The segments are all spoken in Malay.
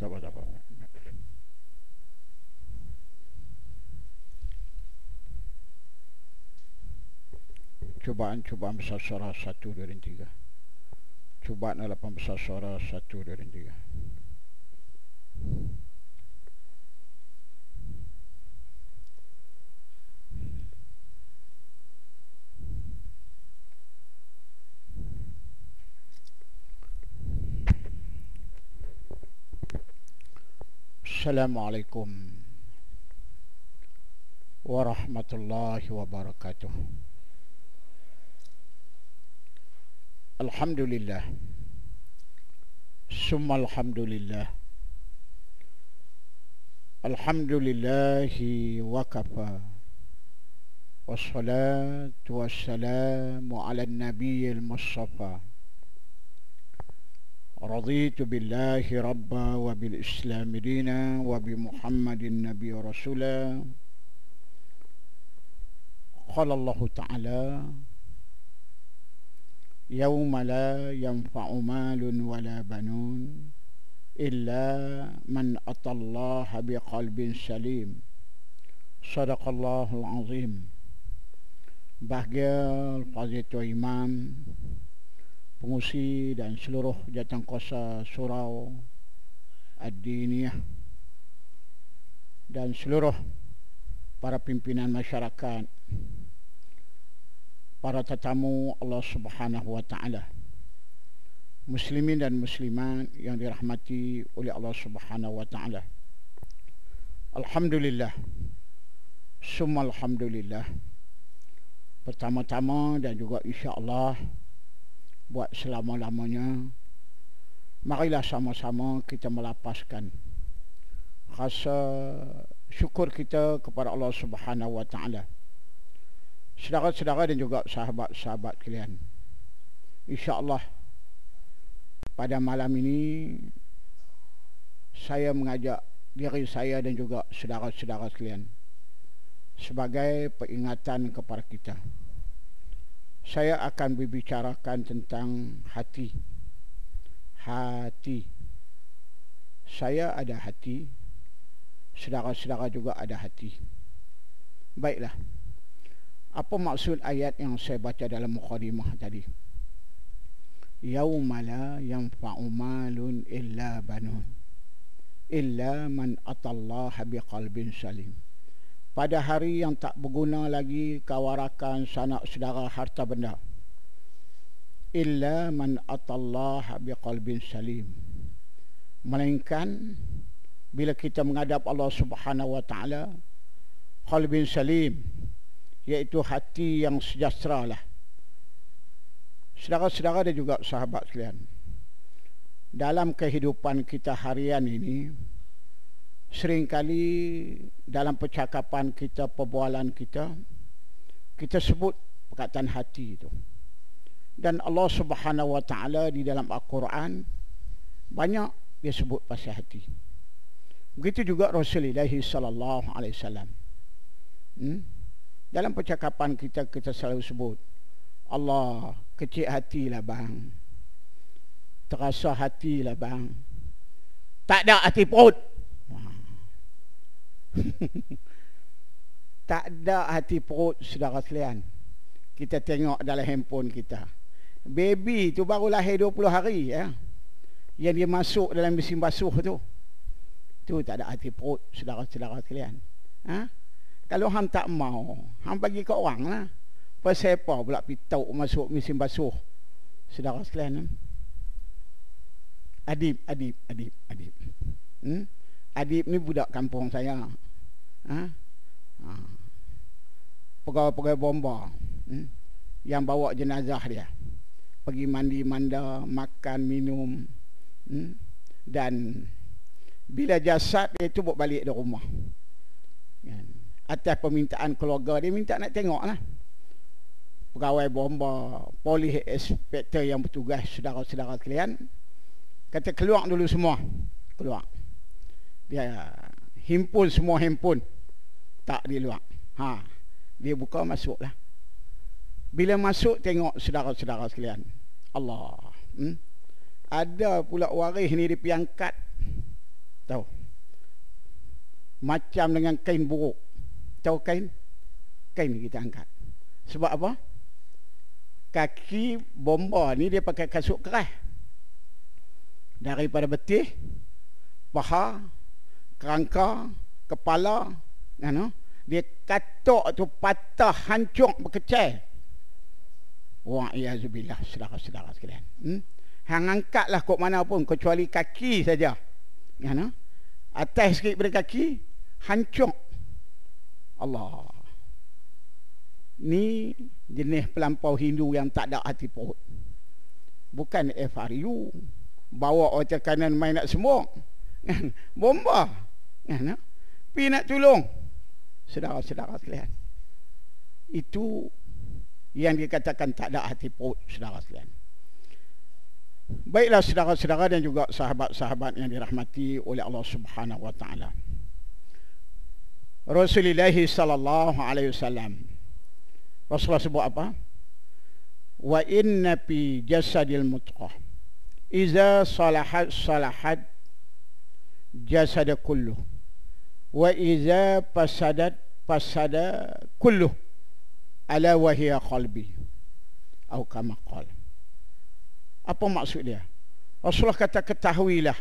Sabar. Cubaan besar suara 1, 2 dan 3. Cubaan adalah besar suara 1, 2 dan 3. Assalamualaikum warahmatullahi wabarakatuh. Alhamdulillah. Summa alhamdulillah. Alhamdulillahi wa kafa. Wassalatu wassalamu ala nabiyil mustafa. رضيت بالله ربا وبالإسلام دينا وبمحمد النبي رسولا. قال الله تعالى: يوم لا ينفع مال ولا بنون إلا من أتى الله بقلب سليم. صدق الله العظيم. Bahagia Al-Fadhil Imam, pengusi dan seluruh jawatankuasa surau Ad-Diniyah dan seluruh para pimpinan masyarakat, para tetamu Allah Subhanahu wa taala, muslimin dan muslimat yang dirahmati oleh Allah Subhanahu wa taala. Alhamdulillah. Summa alhamdulillah. Pertama-tama dan juga insya-Allah buat selama-lamanya, marilah sama-sama kita melapaskan rasa syukur kita kepada Allah Subhanahu wa taala. Saudara-saudara dan juga sahabat-sahabat kalian, insya-Allah pada malam ini saya mengajak diri saya dan juga saudara-saudara kalian sebagai peringatan kepada kita. Saya akan berbicarakan tentang hati. Hati. Saya ada hati. Saudara-saudara juga ada hati. Baiklah. Apa maksud ayat yang saya baca dalam mukadimah tadi? Yauma la yanfa'u malun illa banun illa man atallaha biqalbin salim. Pada hari yang tak berguna lagi kawarakan sanak saudara harta benda, illa man atallaha biqalbin salim, melainkan bila kita menghadap Allah Subhanahu wa taala qalbin salim, iaitu hati yang sejahtera lah. Saudara-saudara dan juga sahabat sekalian, dalam kehidupan kita harian ini, seringkali dalam percakapan kita, perbualan kita, kita sebut perkataan hati itu. Dan Allah Subhanahu wa taala di dalam Al-Quran banyak dia sebut pasal hati. Begitu juga Rasulullah sallallahu alaihi wasallam. Dalam percakapan kita selalu sebut, Allah kecil hatilah bang, terasa hatilah bang, tak ada hati perut. Tak ada hati perut, saudara sekalian. Kita tengok dalam handphone kita, baby tu baru lahir 20 hari ya, yang dia masuk dalam mesin basuh tu tak ada hati perut, saudara-saudara sekalian. Kalau hang tak mau, hang bagi ke orang lah. Pasal apa pula pitau masuk mesin basuh, saudara sekalian? Adib. Adib ni budak kampung saya. Pegawai bomba yang bawa jenazah dia pergi mandi manda, makan minum, dan bila jasad dia tu bawa balik dari rumah, atas permintaan keluarga dia minta nak tengok lah. Pegawai bomba, polis inspektor yang bertugas, saudara-saudara sekalian, kata keluar dulu semua. Keluar. Dia himpun semua handphone. Tak di luar. Dia buka, masuklah. Bila masuk, tengok saudara-saudara sekalian. Allah. Ada pula waris ni dia piangkat. Tahu. Macam dengan kain buruk. Tahu kain? Kain kita angkat. Sebab apa? Kaki bomba ni dia pakai kasut keras. Daripada betih, paha, kerangka, kepala, dia katok tu patah, hancur, berkecai. Wa'iyahzubillah, saudara-saudara sekalian. Hang angkatlah kok mana pun, kecuali kaki saja. Atas sikit pada kaki, hancur. Allah. Ni jenis pelampau Hindu yang tak ada hati perut. Bukan FRU. Bawa otak kanan main nak semua. Bomba. Pergi nak tolong. Saudara-saudara sekalian. Itu yang dikatakan tak ada hati perut, saudara sekalian. Baiklah saudara-saudara dan juga sahabat-sahabat yang dirahmati oleh Allah Subhanahu wa taala. Rasulullah sallallahu alaihi wasallam. Rasulullah sebut apa? Wa inna fi jasadil mutqah iza salahat jasad kulluh wa iza fasada kulluh ala wa hiya qalbi atau kama qala. Apa maksud dia? Rasulullah kata, ketahuilah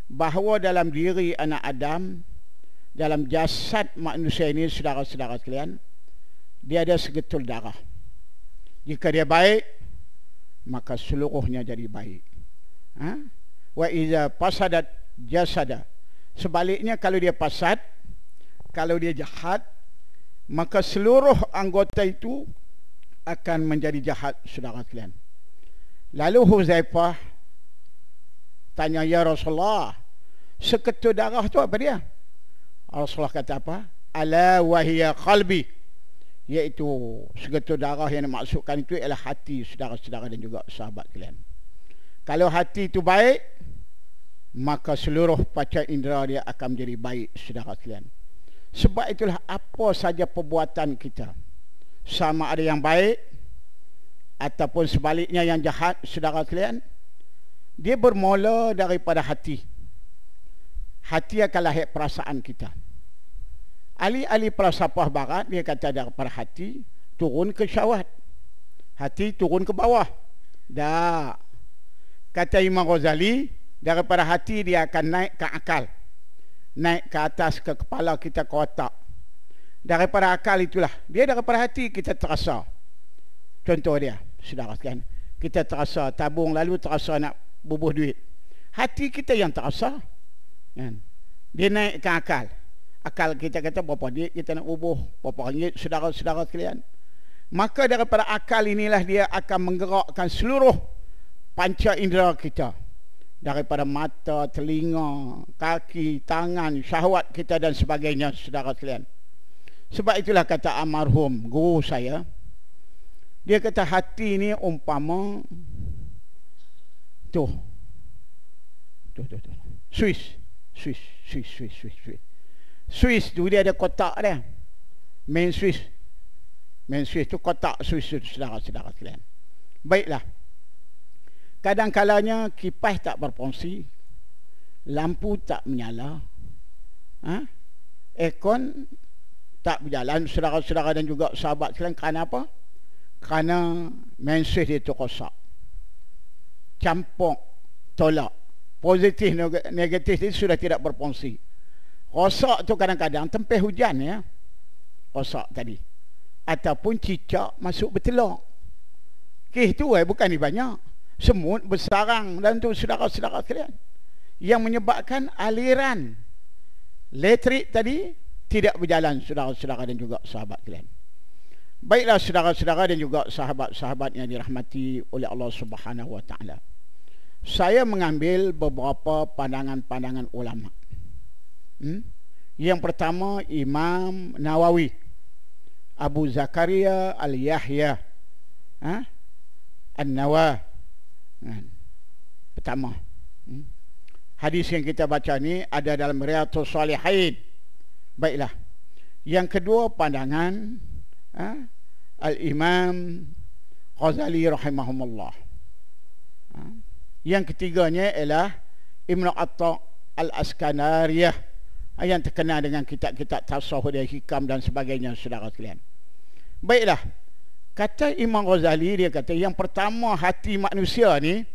bahawa dalam diri anak Adam, dalam jasad manusia ini, saudara-saudara sekalian, dia ada segetul darah. Jika dia baik, maka seluruhnya jadi baik. Wa iza fasadat jasada. Sebaliknya, kalau dia fasad, kalau dia jahat, maka seluruh anggota itu akan menjadi jahat, saudara sekalian. Lalu Huzaifah tanya, ya Rasulullah, seketul darah tu apa dia? Rasulullah kata apa? Ala wahiya qalbi. Iaitu segetul darah yang dimaksudkan itu ialah hati, saudara-saudara dan juga sahabat kalian. Kalau hati itu baik, maka seluruh panca indera dia akan menjadi baik, saudara kalian. Sebab itulah apa saja perbuatan kita, sama ada yang baik ataupun sebaliknya yang jahat, saudara kalian, dia bermula daripada hati. Hati akan lahir perasaan kita. Ahli-ahli falsafah barat, dia kata daripada hati turun ke syahwat, hati turun ke bawah. Dah. Kata Imam Ghazali, daripada hati dia akan naik ke akal, naik ke atas ke kepala kita, ke otak. Daripada akal itulah, dia daripada hati kita terasa. Contoh dia, saudara sekalian, kita terasa tabung, lalu terasa nak bubuh duit. Hati kita yang terasa, kan? Dia naik ke akal. Akal kita kata berapa duit kita nak bubuh, berapa ringgit, saudara-saudara sekalian. Maka daripada akal inilah dia akan menggerakkan seluruh panca indera kita. Daripada mata, telinga, kaki, tangan, syahwat kita dan sebagainya, saudara sekalian. Sebab itulah kata almarhum guru saya, dia kata hati ni umpama Swiss tu dia ada kotak dia. Main Swiss tu kotak Swiss, saudara-saudara sekalian. Baiklah. Kadang-kalanya kipas tak berfungsi, lampu tak menyala, aircon tak berjalan, saudara-saudara dan juga sahabat sekalian. Kerana apa? Kerana main Swiss dia tu rosak. Campur, tolak. Positif, negatif itu sudah tidak berfungsi. Rosak tu kadang-kadang tempeh hujan, ya, rosak tadi, ataupun cicak masuk bertelur. Itu bukan ni banyak. Semut bersarang dan tu, saudara-saudara sekalian, yang menyebabkan aliran elektrik tadi tidak berjalan, saudara-saudara dan juga sahabat sekalian. Baiklah saudara-saudara dan juga sahabat-sahabat yang dirahmati oleh Allah Subhanahu wa taala. Saya mengambil beberapa pandangan-pandangan ulama. Yang pertama, Imam Nawawi, Abu Zakaria Al-Yahya An-Nawawi. Pertama, hadis yang kita baca ni ada dalam Riyadhus Shalihin. Baiklah. Yang kedua, pandangan Al-Imam Ghazali rahimahumullah. Yang ketiganya ialah Ibn Al-Askanariyah yang terkenal dengan kitab-kitab tasawuf dan hikam dan sebagainya, saudara sekalian. Baiklah, kata Imam Ghazali, dia kata yang pertama hati manusia ni,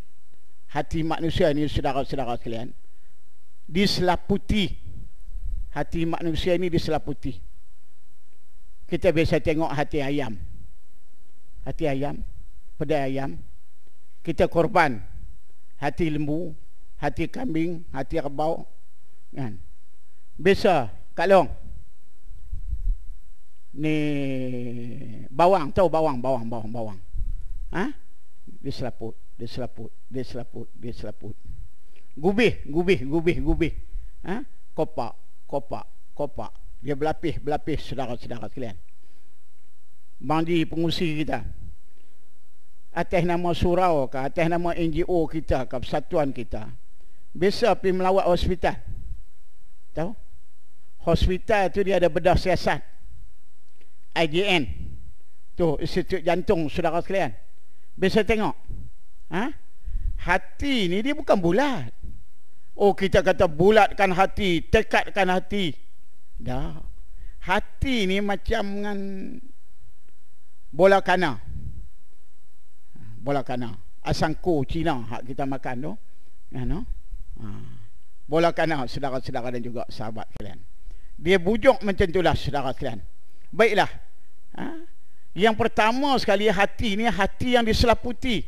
saudara-saudara sekalian, diselaputi. Hati manusia ini diselaputi. Kita biasa tengok hati ayam, pedai ayam. Kita korban hati lembu, hati kambing, hati kerbau, kan? Biasa Kak Long ni bawang, tahu bawang. Ha? Diselaput. Gubih. Ha? Kopak. Dia berlapis, saudara-saudara sekalian. Bandi pengusi kita, atas nama surau ke, atas nama NGO kita ke, persatuan kita, biasa pergi melawat hospital. Tahu? Hospital tu dia ada bedah siasat, IJN tu, Institut Jantung, saudara sekalian. Biasa tengok, ha? Hati ni dia bukan bulat. Oh, kita kata bulatkan hati, tekadkan hati. Dah. Hati ni macam dengan bola kana. Asangko Cina hak kita makan tu. No? Bola kana, saudara-saudara dan juga sahabat sekalian. Dia bujuk macam itulah, saudara sekalian. Baiklah. Yang pertama sekali, hati ni hati yang diselaputi.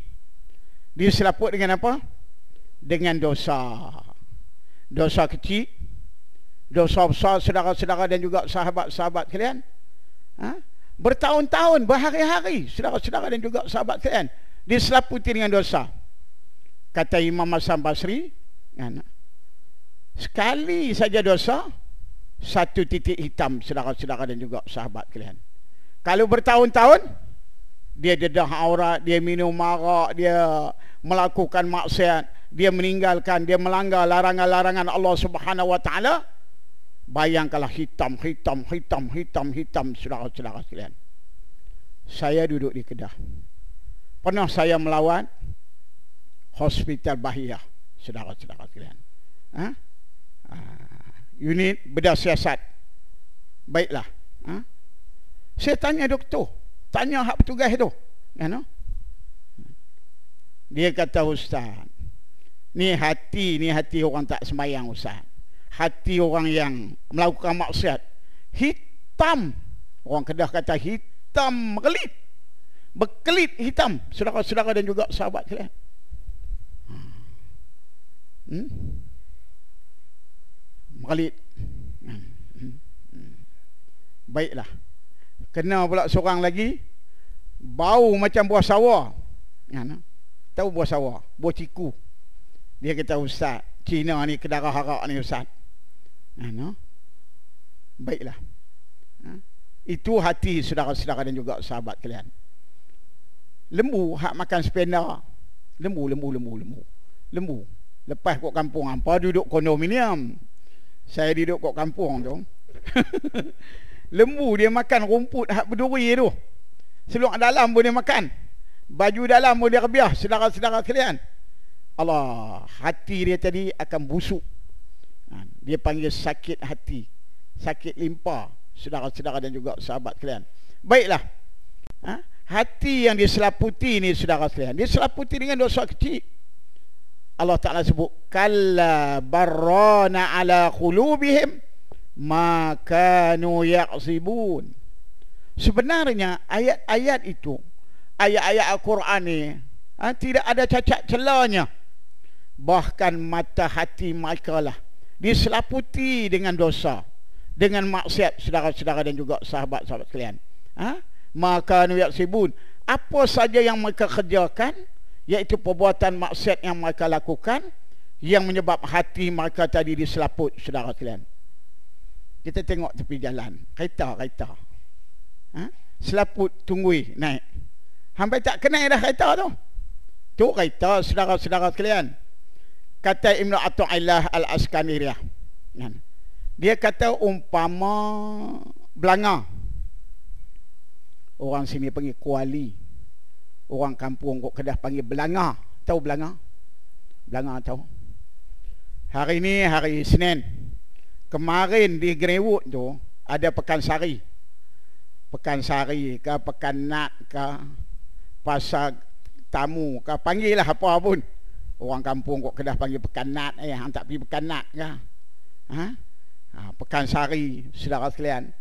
Diselaput dengan apa? Dengan dosa. Dosa kecil, dosa besar, saudara-saudara dan juga sahabat-sahabat sekalian. Bertahun-tahun, berhari-hari, saudara-saudara dan juga sahabat sekalian, diselaputi dengan dosa. Kata Imam Hasan Basri, sekali saja dosa, satu titik hitam, saudara-saudara dan juga sahabat kalian. Kalau bertahun-tahun, dia dedah aurat, dia minum arak, dia melakukan maksiat, dia meninggalkan, dia melanggar larangan-larangan Allah Subhanahu wa taala. Bayangkanlah hitam, saudara-saudara sekalian. Saya duduk di Kedah. Pernah saya melawat Hospital Bahiyah, saudara-saudara sekalian. Unit bedah siasat. Baiklah. Saya tanya doktor, tanya hak petugas tu. Dia kata, Ustaz, ni hati orang tak sembahyang, Ustaz. Hati orang yang melakukan maksiat. Hitam. Orang Kedah kata hitam berkelit. Berkelit hitam, saudara-saudara dan juga sahabat sekalian. Berkelit. Baiklah. Kena pula seorang lagi, bau macam buah sawa. Tahu buah sawa? Buah ciku. Dia kata, Ustaz, Cina ni kedara harak ni, Ustaz. Baiklah. Itu hati, saudara-saudara dan juga sahabat kalian. Lembu hak makan spenda. Lembu. Lepas kat kampung, hampa duduk kondominium. Saya duduk kat kampung tu. Lembu dia makan rumput hak berduri tu. Seluruh dalam pun dia makan. Baju dalam pun dia rebiah, saudara-saudara sekalian. Allah, hati dia tadi akan busuk. Dia panggil sakit hati, sakit limpa, saudara-saudara dan juga sahabat sekalian. Baiklah. Hati yang diselaputi ni, saudara sekalian, diselaputi dengan dosa kecil. Allah Ta'ala sebut, kalla barrana ala qulubihim ma kanu ya'zibun. Sebenarnya ayat-ayat itu, ayat-ayat Al-Quran ni, tidak ada cacat celanya. Bahkan mata hati mereka lah diselaputi dengan dosa, dengan maksiat, saudara-saudara dan juga sahabat-sahabat sekalian. Maka ya'zibun, apa saja yang mereka kerjakan, iaitu perbuatan maksiat yang mereka lakukan, yang menyebab hati mereka tadi diselaput, saudara sekalian. Kita tengok tepi jalan, kereta. Selaput tunggui naik. Hampir tak kenal dah kereta tu. Tu kereta, saudara-saudara sekalian. Kata Ibn Athaillah Al-Askaniriyah, dia kata umpama belanga. Orang sini panggil kuali, orang kampung kok Kedah panggil belanga. Tahu belanga? Belanga tahu? Hari ni hari Senin. Kemarin di Greenwood tu ada Pekansari. Pekansari ke Pekanat ke Pasar Tamu ke, panggil lah apa pun. Orang kampung kok Kedah panggil Pekanat, hang tak pergi Pekanat ke? Pekansari, saudara sekalian.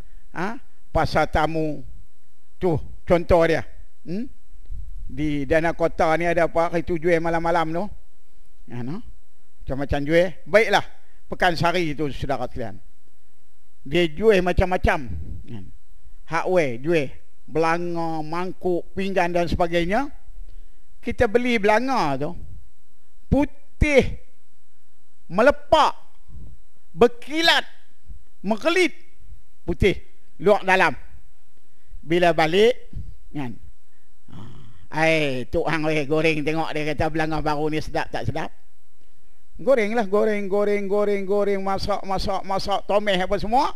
Pasar Tamu. Tu contoh dia. Di Dana Kota ni ada apa? Hari tu jual malam-malam tu. Macam-macam jual. Baiklah, Pekansari tu saudara sekalian. Dia jual macam-macam. Hardware jual. Belanga, mangkuk, pinggan dan sebagainya. Kita beli belanga tu putih, melepak, berkilat, mengelit, putih, luar dalam. Bila balik kan, tuk hang goreng, tengok dia kata belanga baru ni sedap tak sedap. Goreng lah, goreng, masak, tomeh apa semua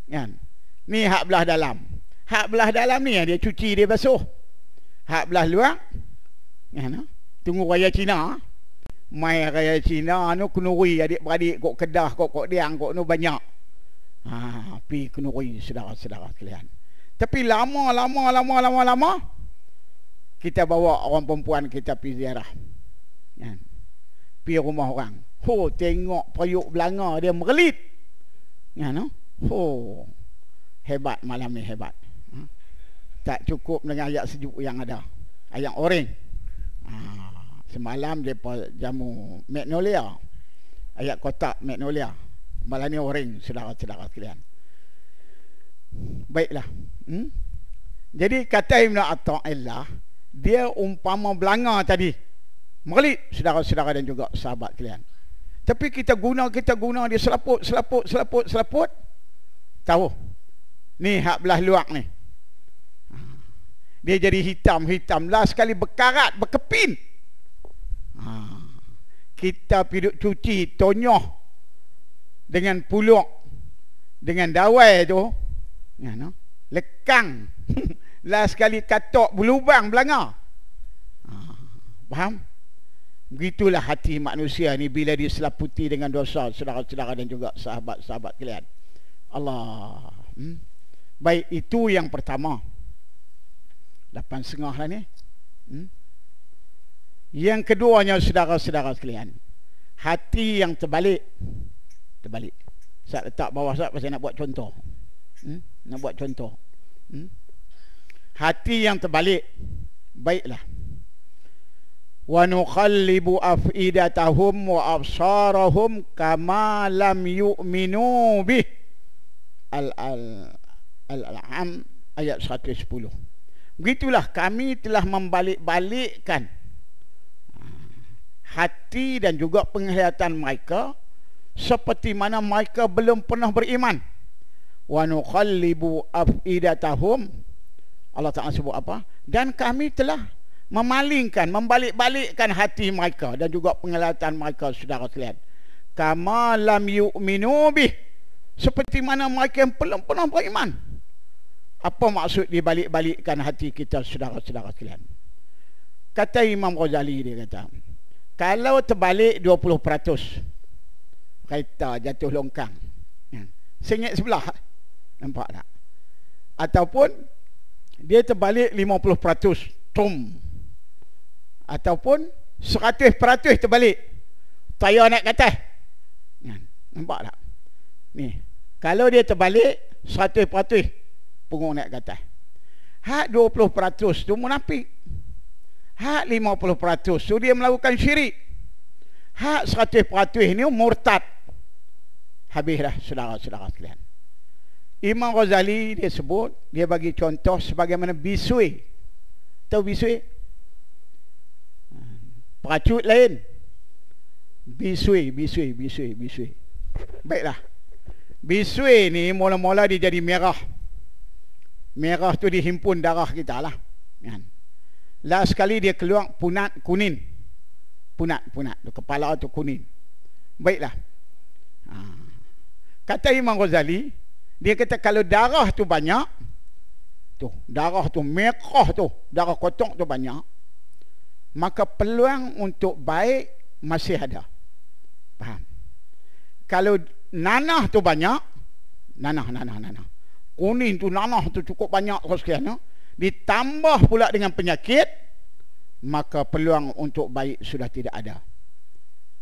kan. Ni hak belah dalam. Hak belah dalam ni dia cuci, dia basuh. Hak belah luar kan, tunggu raya Cina. Mai raya Cina nu kenuri adik-beradik kok Kedah, kok Diang, kok nu banyak. Pi kenuri saudara-saudara sekalian. Tapi lama kita bawa orang perempuan kita pergi ziarah. Kan? Pergi rumah orang. Tengok periuk belanga dia merelit. Kan? Hebat malam ni, hebat. Tak cukup dengan ayak sejuk yang ada. Ayak oreng. Semalam depa jamu magnolia. Ayak kotak magnolia. Malam ni oreng, saudara-saudara sekalian. Baiklah. Jadi kata Ibn Atha'illah, dia umpama belanga tadi. Merelit, saudara-saudara dan juga sahabat sekalian. Tapi kita guna dia selaput. Tahu. Ni hak belah luar ni. Dia jadi hitam. Last sekali berkarat, berkepin. Kita pergi cuci, tonyoh dengan puluk, dengan dawai tu, lekang. Last sekali katok berlubang belanga. Faham? Begitulah hati manusia ni bila diselaputi dengan dosa, saudara-saudara dan juga sahabat-sahabat kalian. Allah. Baik, itu yang pertama. 8.30 lah ni. Yang keduanya, saudara-saudara sekalian, hati yang terbalik. Saya letak bawah saya nak buat contoh. Hati yang terbalik. Baiklah. Wa nuqallibu afidatahum wa absarahum kama lam yu'minu bih. Al-An'am ayat 110. Begitulah kami telah membalik-balikkan hati dan juga penglihatan mereka seperti mana mereka belum pernah beriman. Wa nuqallibu afidatahum, Allah Ta'ala sebut apa? Dan kami telah memalingkan, membalik-balikkan hati mereka dan juga penglihatan mereka, saudara sekalian. Kama lam yu'minu bih, seperti mana mereka yang belum pernah beriman. Apa maksud dibalik-balikkan hati kita, saudara-saudara sekalian? Kata Imam Ghazali, dia kata, kalau terbalik 20%, kereta jatuh longkang, sengit sebelah, nampak tak? Ataupun dia terbalik 50%, ataupun 100% terbalik, tayar naik ke atas, nampak tak? Ni, kalau dia terbalik 100%, punggung naik ke atas. Hak 20% tu munafik. Hak 50% tu dia melakukan syirik. Hak 100% ni murtad. Habislah, saudara-saudara sekalian. Imam Ghazali dia sebut, dia bagi contoh sebagaimana bisui. Tahu bisui? Peracut lain. Bisui. Baiklah. Bisui ni mula-mula dia jadi merah. Merah tu dihimpun darah kita lah. Last sekali dia keluar punat kuning. Punat. Kepala tu kuning. Baiklah. Kata Imam Ghazali, dia kata kalau darah tu banyak, darah tu merah tu, darah kotak tu banyak, maka peluang untuk baik masih ada. Faham? Kalau nanah tu banyak, nanah. Kuning tu nanah tu cukup banyak sekian, ditambah pula dengan penyakit, maka peluang untuk baik sudah tidak ada.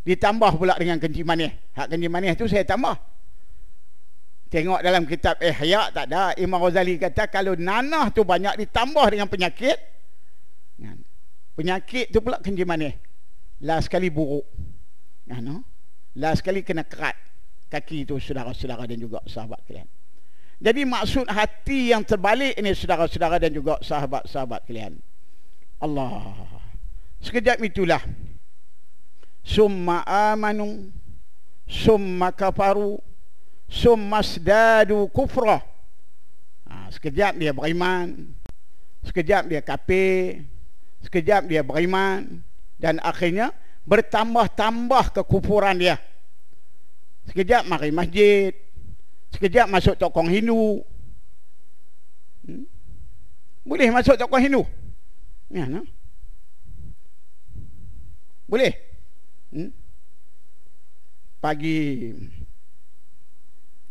Ditambah pula dengan kencing manis. Hak kencing manis tu saya tambah. Tengok dalam kitab Ihya tak ada. Imam Ghazali kata kalau nanah tu banyak ditambah dengan penyakit, penyakit tu pula kencing manis. Last sekali buruk. Last sekali kena kerat kaki itu, saudara-saudara dan juga sahabat kalian. Jadi maksud hati yang terbalik ini, saudara-saudara dan juga sahabat-sahabat kalian. Allah. Sekejap itulah. Summa amanu, summa kafaru, summa asdadu kufra. Sekejap dia beriman, sekejap dia kafir, sekejap dia beriman, dan akhirnya bertambah-tambah kekufuran dia. Sekejap mari masjid, sekejap masuk tokong Hindu. Boleh masuk tokong Hindu? Ya, no? Boleh? Pagi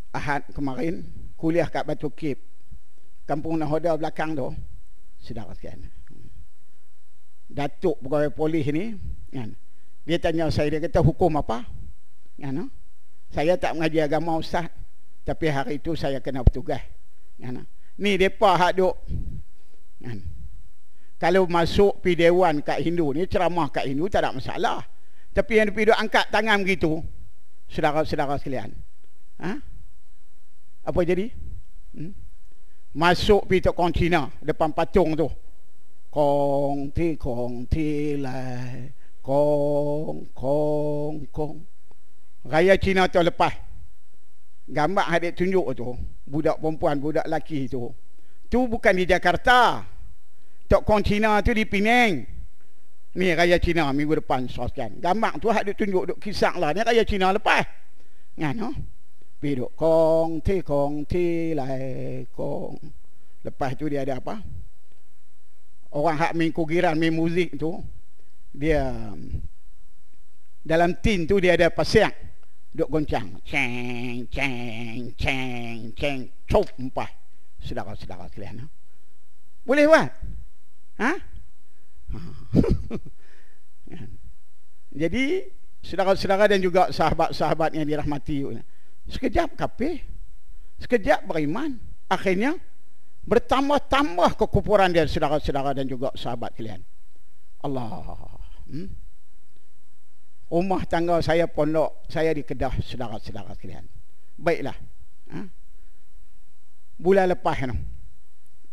Ahad kemarin kuliah kat Batu Kip, kampung Nahoda belakang tu, saudara sekalian. Datuk pegawai polis ni, kan, dia tanya saya, dia kata hukum apa? Kan, saya tak mengaji agama ustaz, tapi hari itu saya kena bertugas. Kan, ni depa hak duk, kan, kalau masuk pi dewan kat Hindu ni, ceramah kat Hindu tak ada masalah. Tapi yang duk angkat tangan begitu, saudara-saudara sekalian, apa jadi? Masuk pi tokong Cina depan patung tu, kong ti lai, kong. Raya Cina tu lepas, gambar adik tunjuk tu, budak perempuan, budak lelaki tu bukan di Jakarta. Tokong Cina tu di Penang. Ni Raya Cina minggu depan, saudara. Gambar tu adik tunjuk, duk kisah lah. Ni Raya Cina lepas. Kan, no? Biduk kong ti lai kong. Lepas tu dia ada apa? Orang hak main kugiran, main muzik tu, dia dalam tin tu dia ada pasang, duk goncang, ceng, cop empah. Saudara-saudara sekalian, boleh buat? Jadi saudara-saudara dan juga sahabat-sahabat yang dirahmati, sekejap kafir, sekejap beriman, akhirnya bertambah-tambah kekufuran dia, saudara-saudara dan juga sahabat kalian. Allah. Rumah tangga saya pondok, saya di Kedah, saudara-saudara sekalian. Baiklah. Bulan lepas no,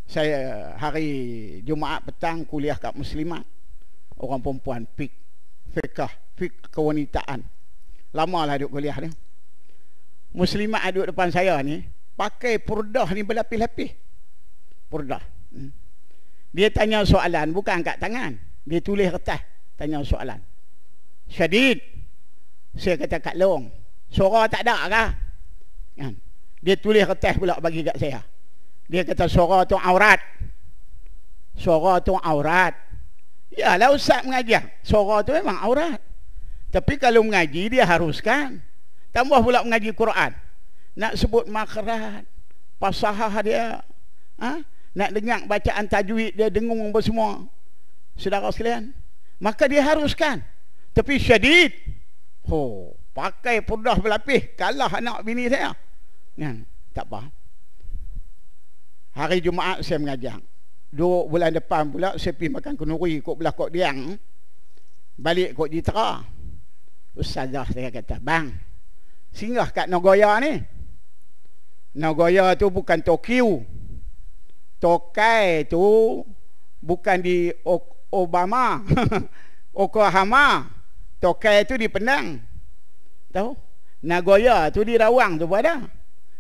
saya hari Jumaat petang kuliah kat Muslimat, orang perempuan, fiqh kewanitaan. Lamalah duduk kuliah ni. Muslimat duduk depan saya ni, pakai purdah ni berlapis-lapis. Purdah. Dia tanya soalan, bukan angkat tangan. Dia tulis kertas, tanya soalan. Syadid, saya kata Kak Long, suara tak ada kah? Kan? Dia tulis kertas pula bagi kat saya. Dia kata suara tu aurat. Suara tu aurat. Yalah ustaz mengajar, suara tu memang aurat. Tapi kalau mengaji dia haruskan. Tambah pula mengaji Quran, nak sebut makhraj, fasahah dia, nak dengar bacaan tajwid dia, dengung apa semua, saudara sekalian, maka dia haruskan. Tapi syadid, pakai purdah berlapis, kalah anak bini saya. Tak apa. Hari Jumaat saya mengajar. 2 bulan depan pula saya pergi makan kenduri kot belah Kok Diang, balik Kok Jitra. Ustazah saya kata, bang, singgah kat Nagoya ni. Nagoya tu bukan Tokyo. Tokai tu bukan di Obama. Oklahoma. Tokai tu di Penang. Tahu? Nagoya tu di Rawang tu pada.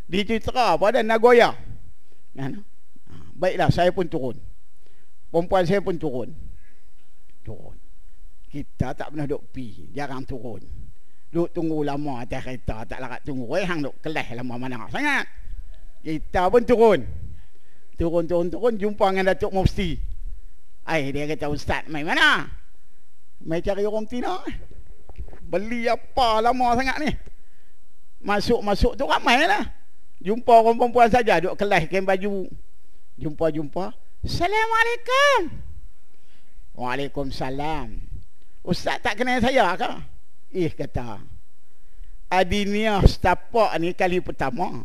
Di Citra pada Nagoya. Baiklah, saya pun turun. Perempuan saya pun turun. Kita tak pernah duk pi, jarang turun. Duk tunggu lama atas kereta, tak larat tunggu. Hang duk kelas lama mana sangat. Kita pun turun. Turun, jumpa dengan Datuk Mufti. Dia kata, ustaz, mai mana? Mai cari orang Tina. Beli apa lama sangat ni? Masuk-masuk tu ramai lah. Jumpa orang perempuan saja duk kelas kain baju. Jumpa. Assalamualaikum. Waalaikumsalam. Ustaz tak kenal saya ke? Kata. Adiniah setapak ni kali pertama.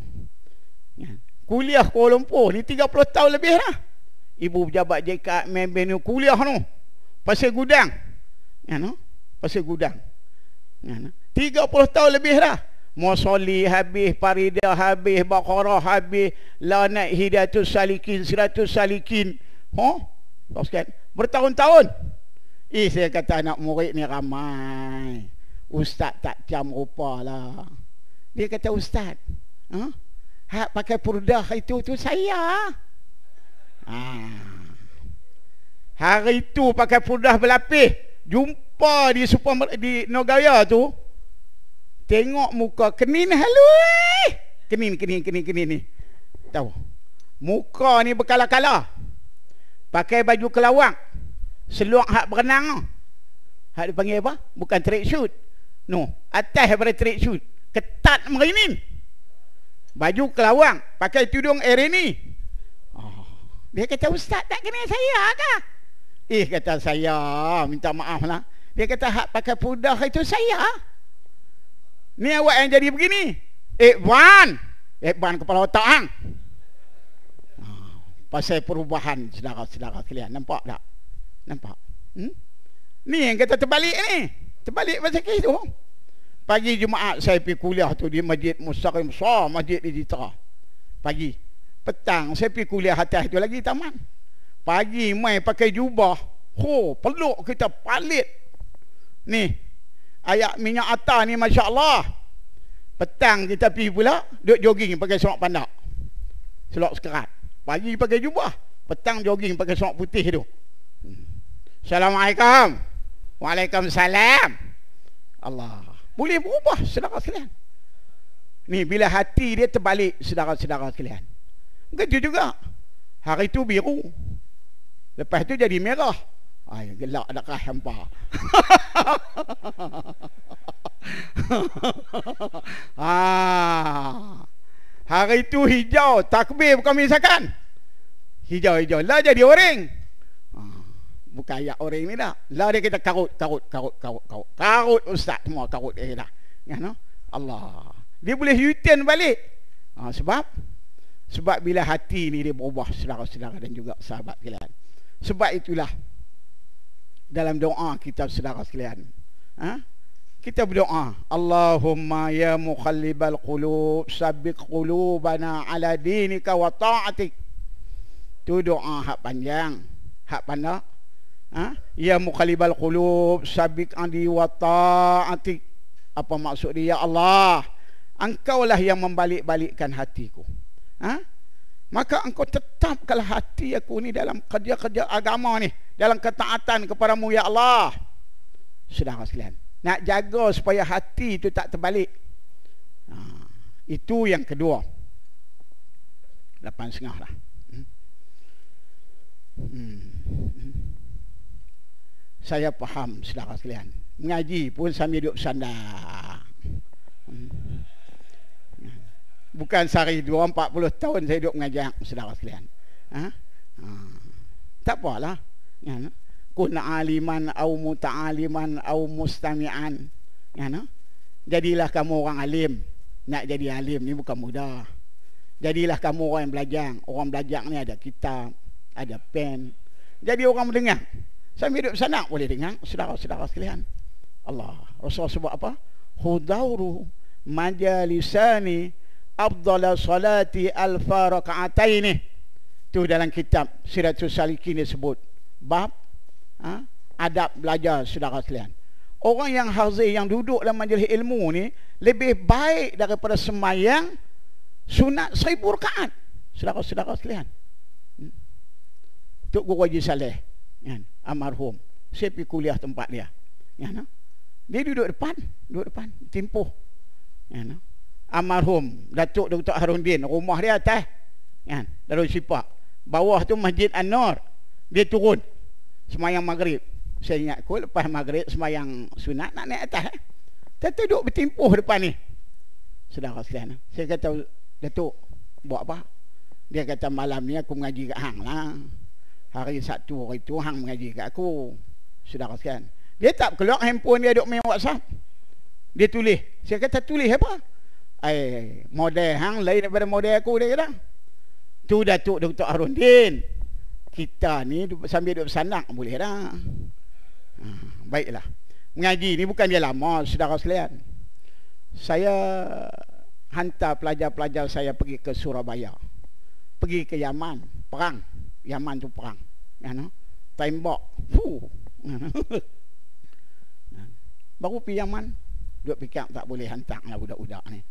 Kuliah Kuala Lumpur ni 30 tahun lebih lah. Ibu pejabat JKT member kuliah tu. Pasal gudang. Pasal gudang. 30 tahun lebih dah. Musoli habis, Faridah habis, Baqarah habis, Lanat Hidayatus Salikin, Siratus Salikin. Bertahun-tahun. Saya kata anak murid ni ramai. Ustaz tak jam rupa lah. Dia kata, Ustaz, hak pakai purdah itu tu saya. Hari itu pakai purdah berlapis. Jumpa di Nogaya tu. Tengok muka kenin halu. Kenin ni. Tahu. Muka ni berkala-kala. Pakai baju kelawang. Seluar hak berenang. Hak dipanggil apa? Bukan track suit. No, atas daripada track suit. Ketat merinin. Baju kelawang. Pakai tudung Erini. Dia kata, Ustaz tak kenal saya kah? Kata saya. Minta maaf lah. Dia kata, hak pakai purdah itu saya. Ni awak yang jadi begini. Ekban kepala otak hang. Pasal perubahan saudara-saudara sekalian. Nampak tak? Nampak? Ni yang kata terbalik ni. Terbalik pasal kes tu. Pagi Jumaat saya pergi kuliah tu di Masjid Mustaqim Besar, Masjid di Jitra. Pagi. Petang saya pergi kuliah atas tu lagi taman. Pagi mai pakai jubah. Peluk kita palit. Ni. Ayak minyak atar ni Masya Allah. Petang kita pergi pula duduk jogging pakai seluar pandak, seluar sekerat. Pagi pakai jubah, petang jogging pakai seluar putih tu. Assalamualaikum. Waalaikumsalam. Allah. Boleh berubah saudara sekalian. Ni bila hati dia terbalik saudara-saudara sekalian. Begitu juga. Hari tu biru, lepas tu jadi merah. Gelak dah kah hampa. Hari itu hijau, takbir bukan misalkan. Hijau lah jadi orang. Bukan ayat orang ni dah. Lah dia kata karut. Karut ustaz semua karut dah. Allah. Dia boleh U-turn balik. Sebab bila hati ni dia berubah saudara-saudara dan juga sahabat kalian. Sebab itulah dalam doa kita saudara sekalian, kita berdoa, Allahumma ya muqallibal qulub sabbit qulubana ala dinika wa ta'atik. Tu doa hak panjang, hak pandak. Ya muqallibal qulub sabbit andi wa ta'atik. Apa maksud dia? Ya Allah, engkaulah yang membalik-balikkan hatiku. Maka engkau tetapkanlah hati aku ni dalam kerja-kerja agama ni, dalam ketaatan kepadamu ya Allah. Saudara sekalian, nak jaga supaya hati itu tak terbalik. Itu yang kedua. 8.30 lah. Saya faham saudara sekalian. Mengaji pun sambil duduk bersandar. Bukan sehari 40 tahun saya duduk mengajar saudara sekalian. Tak apalah. Kun aliman au muta'aliman au mustami'an. Jadilah kamu orang alim. Nak jadi alim ni bukan mudah. Jadilah kamu orang yang belajar. Orang belajar ni ada kitab, ada pen. Jadi orang mendengar. Sambil duduk sana boleh dengar saudara-saudara sekalian. Allah. Rasul sebut apa? Hudauru majalisani afdala salati alfa raka'ataini. Tu dalam kitab Siratus Salikin disebut bab adab belajar saudara sekalian. Orang yang hadir, yang duduk dalam majlis ilmu ni lebih baik daripada sembahyang sunat 1000 rakaat. Saudara-saudara sekalian. Tok Guru Haji Saleh almarhum, saya pergi kuliah tempat dia. Dia duduk depan timpuh. Almarhum Datuk Dr. Harundin, rumah dia atas Darul Sipak, bawah tu Masjid An-Nur. Dia turun semayang maghrib. Saya ingat lepas maghrib semayang sunat nak naik atas. Dia duduk bertimpuh depan ni. saudara sekalian. Saya kata, Datuk, buat apa? Dia kata, malam ni aku mengaji kat hang lah. Hari Sabtu hari tu hang mengaji kat aku. Saudara sekalian. Dia tak keluar handphone dia duk main WhatsApp. Dia tulis. Saya kata, tulis apa? Model hang lain daripada model aku, dia kata. Tu Datuk Dr. Harundin. Kita ni sambil duduk bersandak boleh dah. Baiklah. Mengaji ni bukan dia lama, saudara sekalian. Saya hantar pelajar-pelajar saya pergi ke Surabaya. Pergi ke Yaman, perang. Yaman tu perang. Tembak. Baru pergi Yaman, duk fikir tak boleh hantar lah budak-budak ni.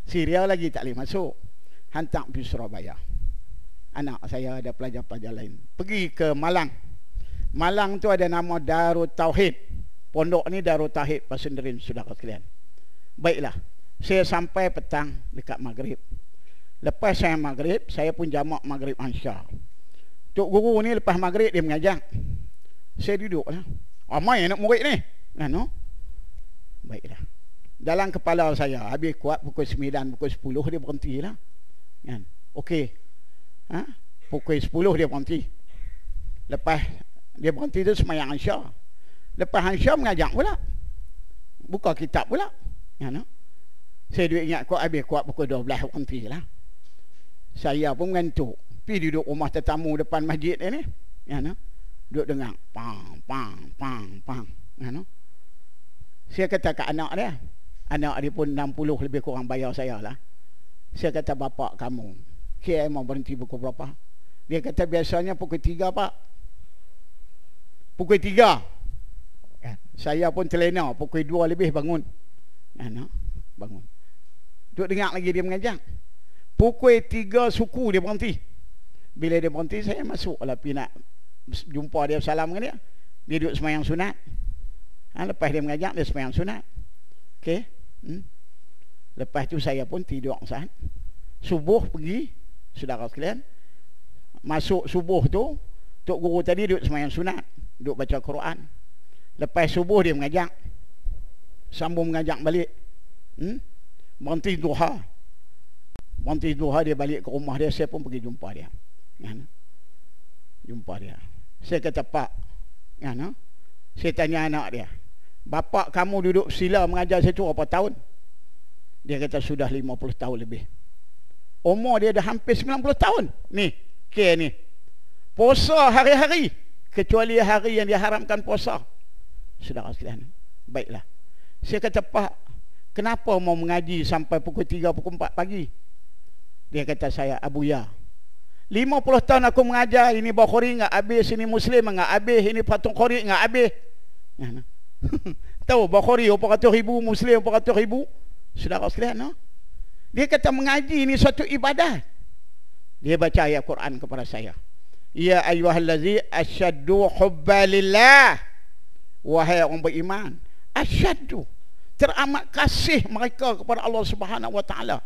Syria lagi tak boleh masuk. Hantar pergi Surabaya. Anak saya ada pelajar-pelajar lain. Pergi ke Malang. Malang tu ada nama Darut Tauhid. Pondok ni Darut Tauhid Pasunderin, saudara sekalian. Baiklah. Saya sampai petang dekat maghrib. Lepas saya maghrib, saya pun jamak maghrib Ansya. Tok guru ni lepas maghrib dia mengajar. Saya duduklah. Ramai anak murid ni. Baiklah. Dalam kepala saya, habis kuat pukul 9, pukul 10 dia berhentilah. Okey. Pukul 10 dia berhenti. Lepas dia berhenti tu semayang Ansya. Lepas Ansya mengajar pula. Buka kitab pula. Saya duduk ingat kuat, habis kuat pukul 12 berhenti lah. Saya pun mengantuk. Pergi duduk rumah tetamu depan masjid ni. Duduk dengar. Pang, pang, pang, pang. Saya kata kat anak dia. Anak dia pun 60 lebih kurang bayar saya lah. Saya kata, bapak kamu KM mau berhenti pukul berapa? Dia kata, biasanya pukul 3 pak. Pukul 3. Saya pun terlena. Pukul 2 lebih bangun. Bangun. Duduk dengar lagi dia mengajar. Pukul 3 suku dia berhenti. Bila dia berhenti, saya masuk lah pergi nak jumpa dia, salam dengan dia. Dia duduk semayang sunat. Lepas dia mengajar, dia semayang sunat. Okey. Lepas tu saya pun tidur saat. Subuh pergi, saudara sekalian. Masuk subuh tu, tok guru tadi duduk semayang sunat, duduk baca Quran. Lepas subuh dia mengajar. Sambung mengajar balik. Berhenti duha. Berhenti duha, dia balik ke rumah dia. Saya pun pergi jumpa dia. Jumpa dia. Saya kata, Pak, saya tanya anak dia, bapak kamu duduk sila mengajar saya tu berapa tahun? Dia kata, sudah 50 tahun lebih. Umur dia dah hampir 90 tahun. Ni, ni. Puasa hari-hari. Kecuali hari yang diharamkan puasa. Saudara sekalian. Baiklah. Saya kata, Pak, kenapa mau mengaji sampai pukul 3, pukul 4 pagi? Dia kata, saya Abuya. 50 tahun aku mengajar, ini Bukhari enggak habis, ini Muslim enggak habis, ini Fathul Qari enggak habis. Tahu Bukhari berapa ratus ribu, Muslim berapa ratus ribu? Saudara sekalian, dia kata mengaji ini satu ibadah. Dia baca ayat Quran kepada saya. Ya ayyuhallazi asyaddu hubba lillah. Wahai orang beriman, asyaddu, teramat kasih mereka kepada Allah Subhanahu wa taala.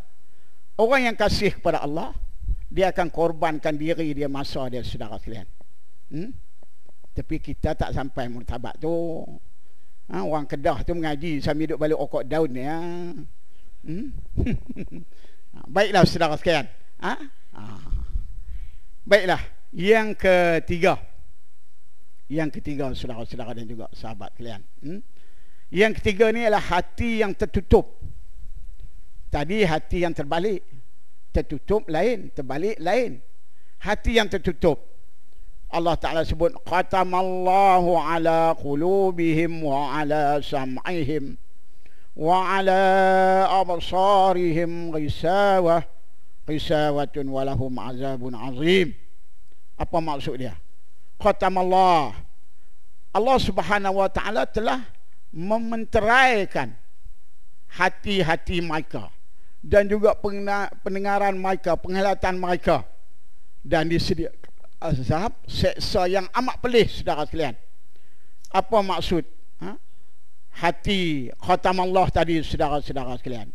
Orang yang kasih kepada Allah, dia akan korbankan diri dia, masa dia, saudara sekalian. Tapi kita tak sampai martabat tu. Orang Kedah tu mengaji sambil duduk balik okok daun ni. Baiklah saudara sekalian. Baiklah, yang ketiga. Yang ketiga, saudara-saudara dan juga sahabat kalian. Yang ketiga ni adalah hati yang tertutup. Tadi hati yang terbalik. Tertutup lain, terbalik lain. Hati yang tertutup, Allah Ta'ala sebut, khatamallahu ala qulubihim wa ala sam'ihim wa ala absarihim ghisawatun walahum azabun azim. Apa maksud dia? Khatamallah, Allah Subhanahu wa Ta'ala telah mementeraikan hati-hati mereka dan juga pendengaran mereka, penglihatan mereka, dan disediakan azab, seksa yang amat pedih, saudara sekalian. Apa maksud hati khatamallah tadi, saudara-saudara sekalian?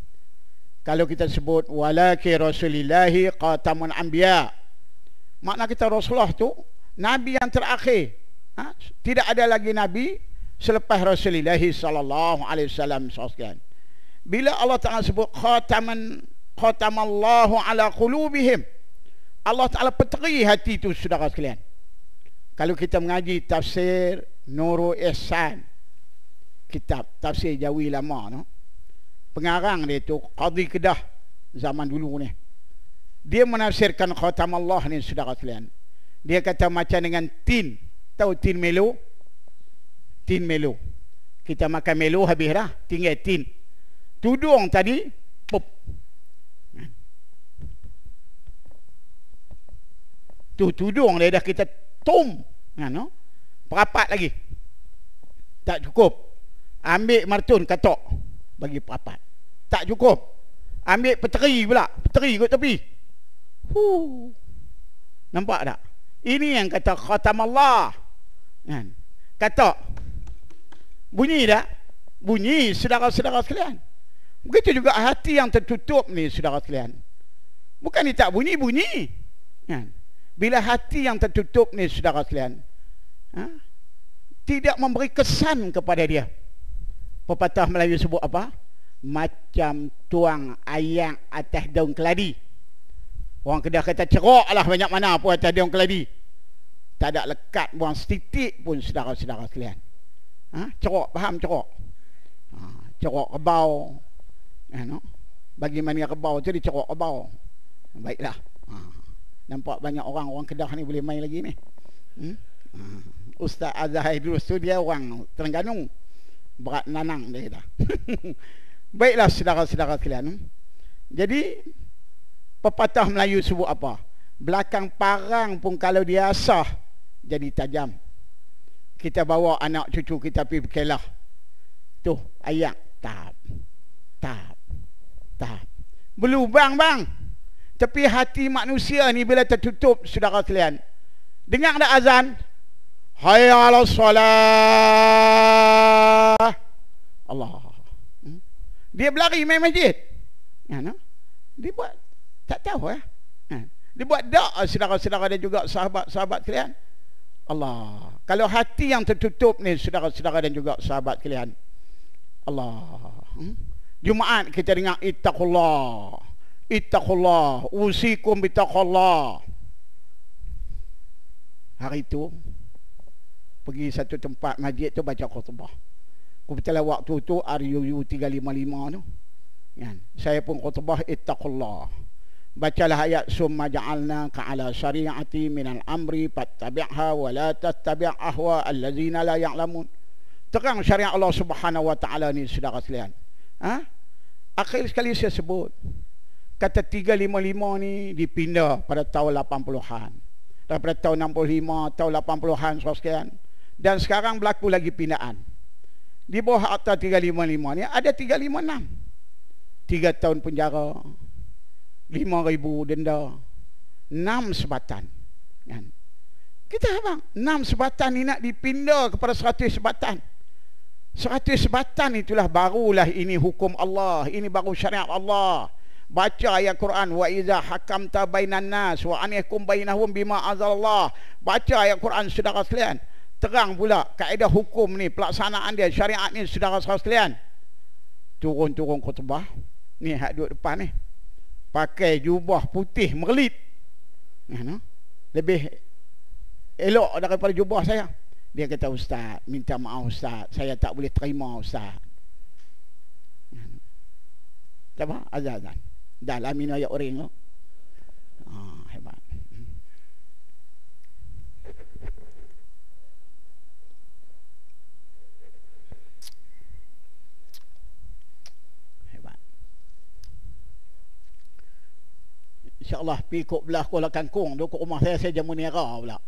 Kalau kita sebut walaki rasulillahi khatamun anbiya, makna kita Rasulullah tu nabi yang terakhir. Tidak ada lagi nabi selepas Rasulullah sallallahu alaihi wasallam, saudara sekalian. Bila Allah Ta'ala sebut khatamallahu ala qulubihim, Allah Ta'ala peteri hati itu, saudara sekalian. Kalau kita mengaji tafsir Nurul Ihsan, kitab tafsir Jawi lama, no? Pengarang dia tu Qadhi Kedah zaman dulu ni. Dia menafsirkan khatamallah ni, saudara sekalian. Dia kata macam dengan tin. Tahu tin Melo? Tin Melo. Kita makan Melo habis dah, tinggal tin. Tudung tadi, pop. Tu tudung dia dah kita tum. No? Perapat lagi. Tak cukup. Ambil martun katok, bagi perapat. Tak cukup. Ambil peteri pula. Peteri kot tepi. Nampak tak? Ini yang kata khatamallah. Katok. Bunyi tak? Bunyi, saudara-saudara sekalian. Begitu juga hati yang tertutup ni, saudara sekalian. Bukan dia tak bunyi-bunyi. Bila hati yang tertutup ni, saudara sekalian, tidak memberi kesan kepada dia. Pepatah Melayu sebut apa? Macam tuang ayam atas daun keladi. Orang Kedah kata cerok lah banyak mana pun atas daun keladi. Tak ada lekat buang setitik pun, saudara-saudara sekalian. Cerok, faham cerok? Cerok kebau. No? Bagi mana kebau tu dia cerok kebau. Baiklah. Nampak banyak orang Kedah ni boleh main lagi ni. Ustaz Azhar Idrus tu dia orang Terengganu. Berat nanang dia kata. Baiklah, saudara-saudara sekalian. Jadi pepatah Melayu sebut apa? Belakang parang pun kalau dia asah jadi tajam. Kita bawa anak cucu kita pergi berkelah. Tuh ayat tap. Berlubang bang. Tapi hati manusia ni bila tertutup, saudara sekalian. Dengar tak azan? Hayya 'alas salah. Allah. Dia berlari main masjid. Dia buat tak tahu dia buat dak, saudara-saudara dan juga sahabat-sahabat sekalian. Allah. Kalau hati yang tertutup ni, saudara-saudara dan juga sahabat sekalian. Allah. Jumaat kita dengar ittaqullah. Ittaqullah, usikum bitaqullah. Hari itu pergi satu tempat masjid tu baca khutbah. Kebetulan waktu tu RUU 355 tu. Saya pun khutbah ittaqullah. Bacalah ayat summa ja'alnaka ala syari'ati minal amri fattabi'ha wa la tattabi' ahwa allazina la ya'lamun. Terang syariat Allah Subhanahu wa taala ni, saudara sekalian. Akhir sekali saya sebut kata 355 ni dipindah pada tahun 80-an. Daripada tahun 65, tahun 80-an sekian. Dan sekarang berlaku lagi pindaan. Di bawah akta 355 ni ada 356. 3 tahun penjara, 5,000 denda, 6 sebatan. Kita abang, 6 sebatan ni nak dipindah kepada 100 sebatan. 100 sebatan itulah barulah ini hukum Allah, ini baru syariat Allah. Baca ayat Quran, wa iza hakamta bainan nas wa an yakum bainahum bima anzalallah. Baca ayat Quran, saudara sekalian. Terang pula kaedah hukum ni, pelaksanaan dia, syariat ni, saudara sekalian. Turun-turun khutbah. Ni hak duduk depan ni. Pakai jubah putih merlip. Lebih elok daripada jubah saya. Dia kata, Ustaz, minta maaf Ustaz, saya tak boleh terima Ustaz. Apa? Azan. Dah lah minum ayat orang tu. Hebat. Hebat. InsyaAllah pergi kok belah Kuala Kangkung tu, kok rumah saya jamu nera pula.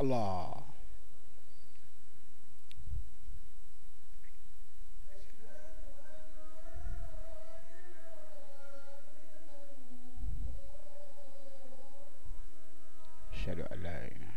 Allah. Asyhadu an la ilaha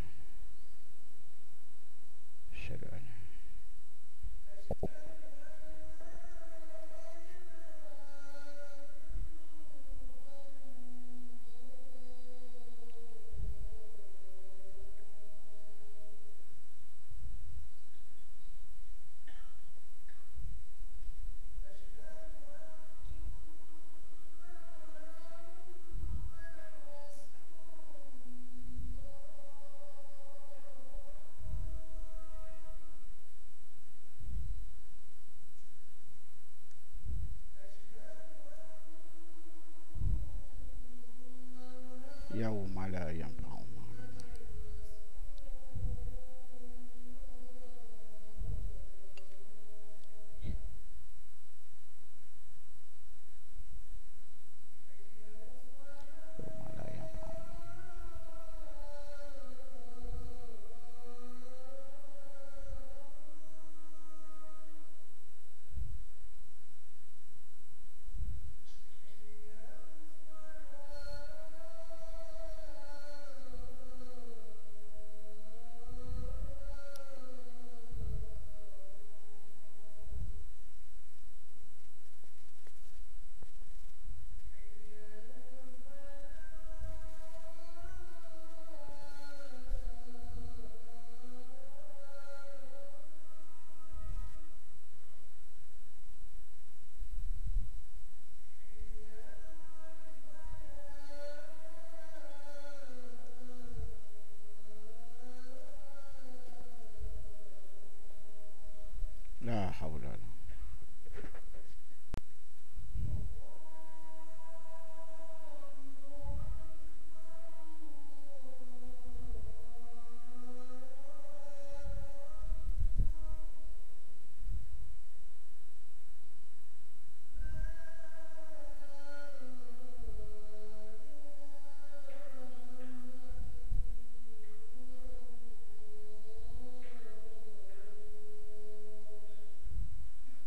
haula.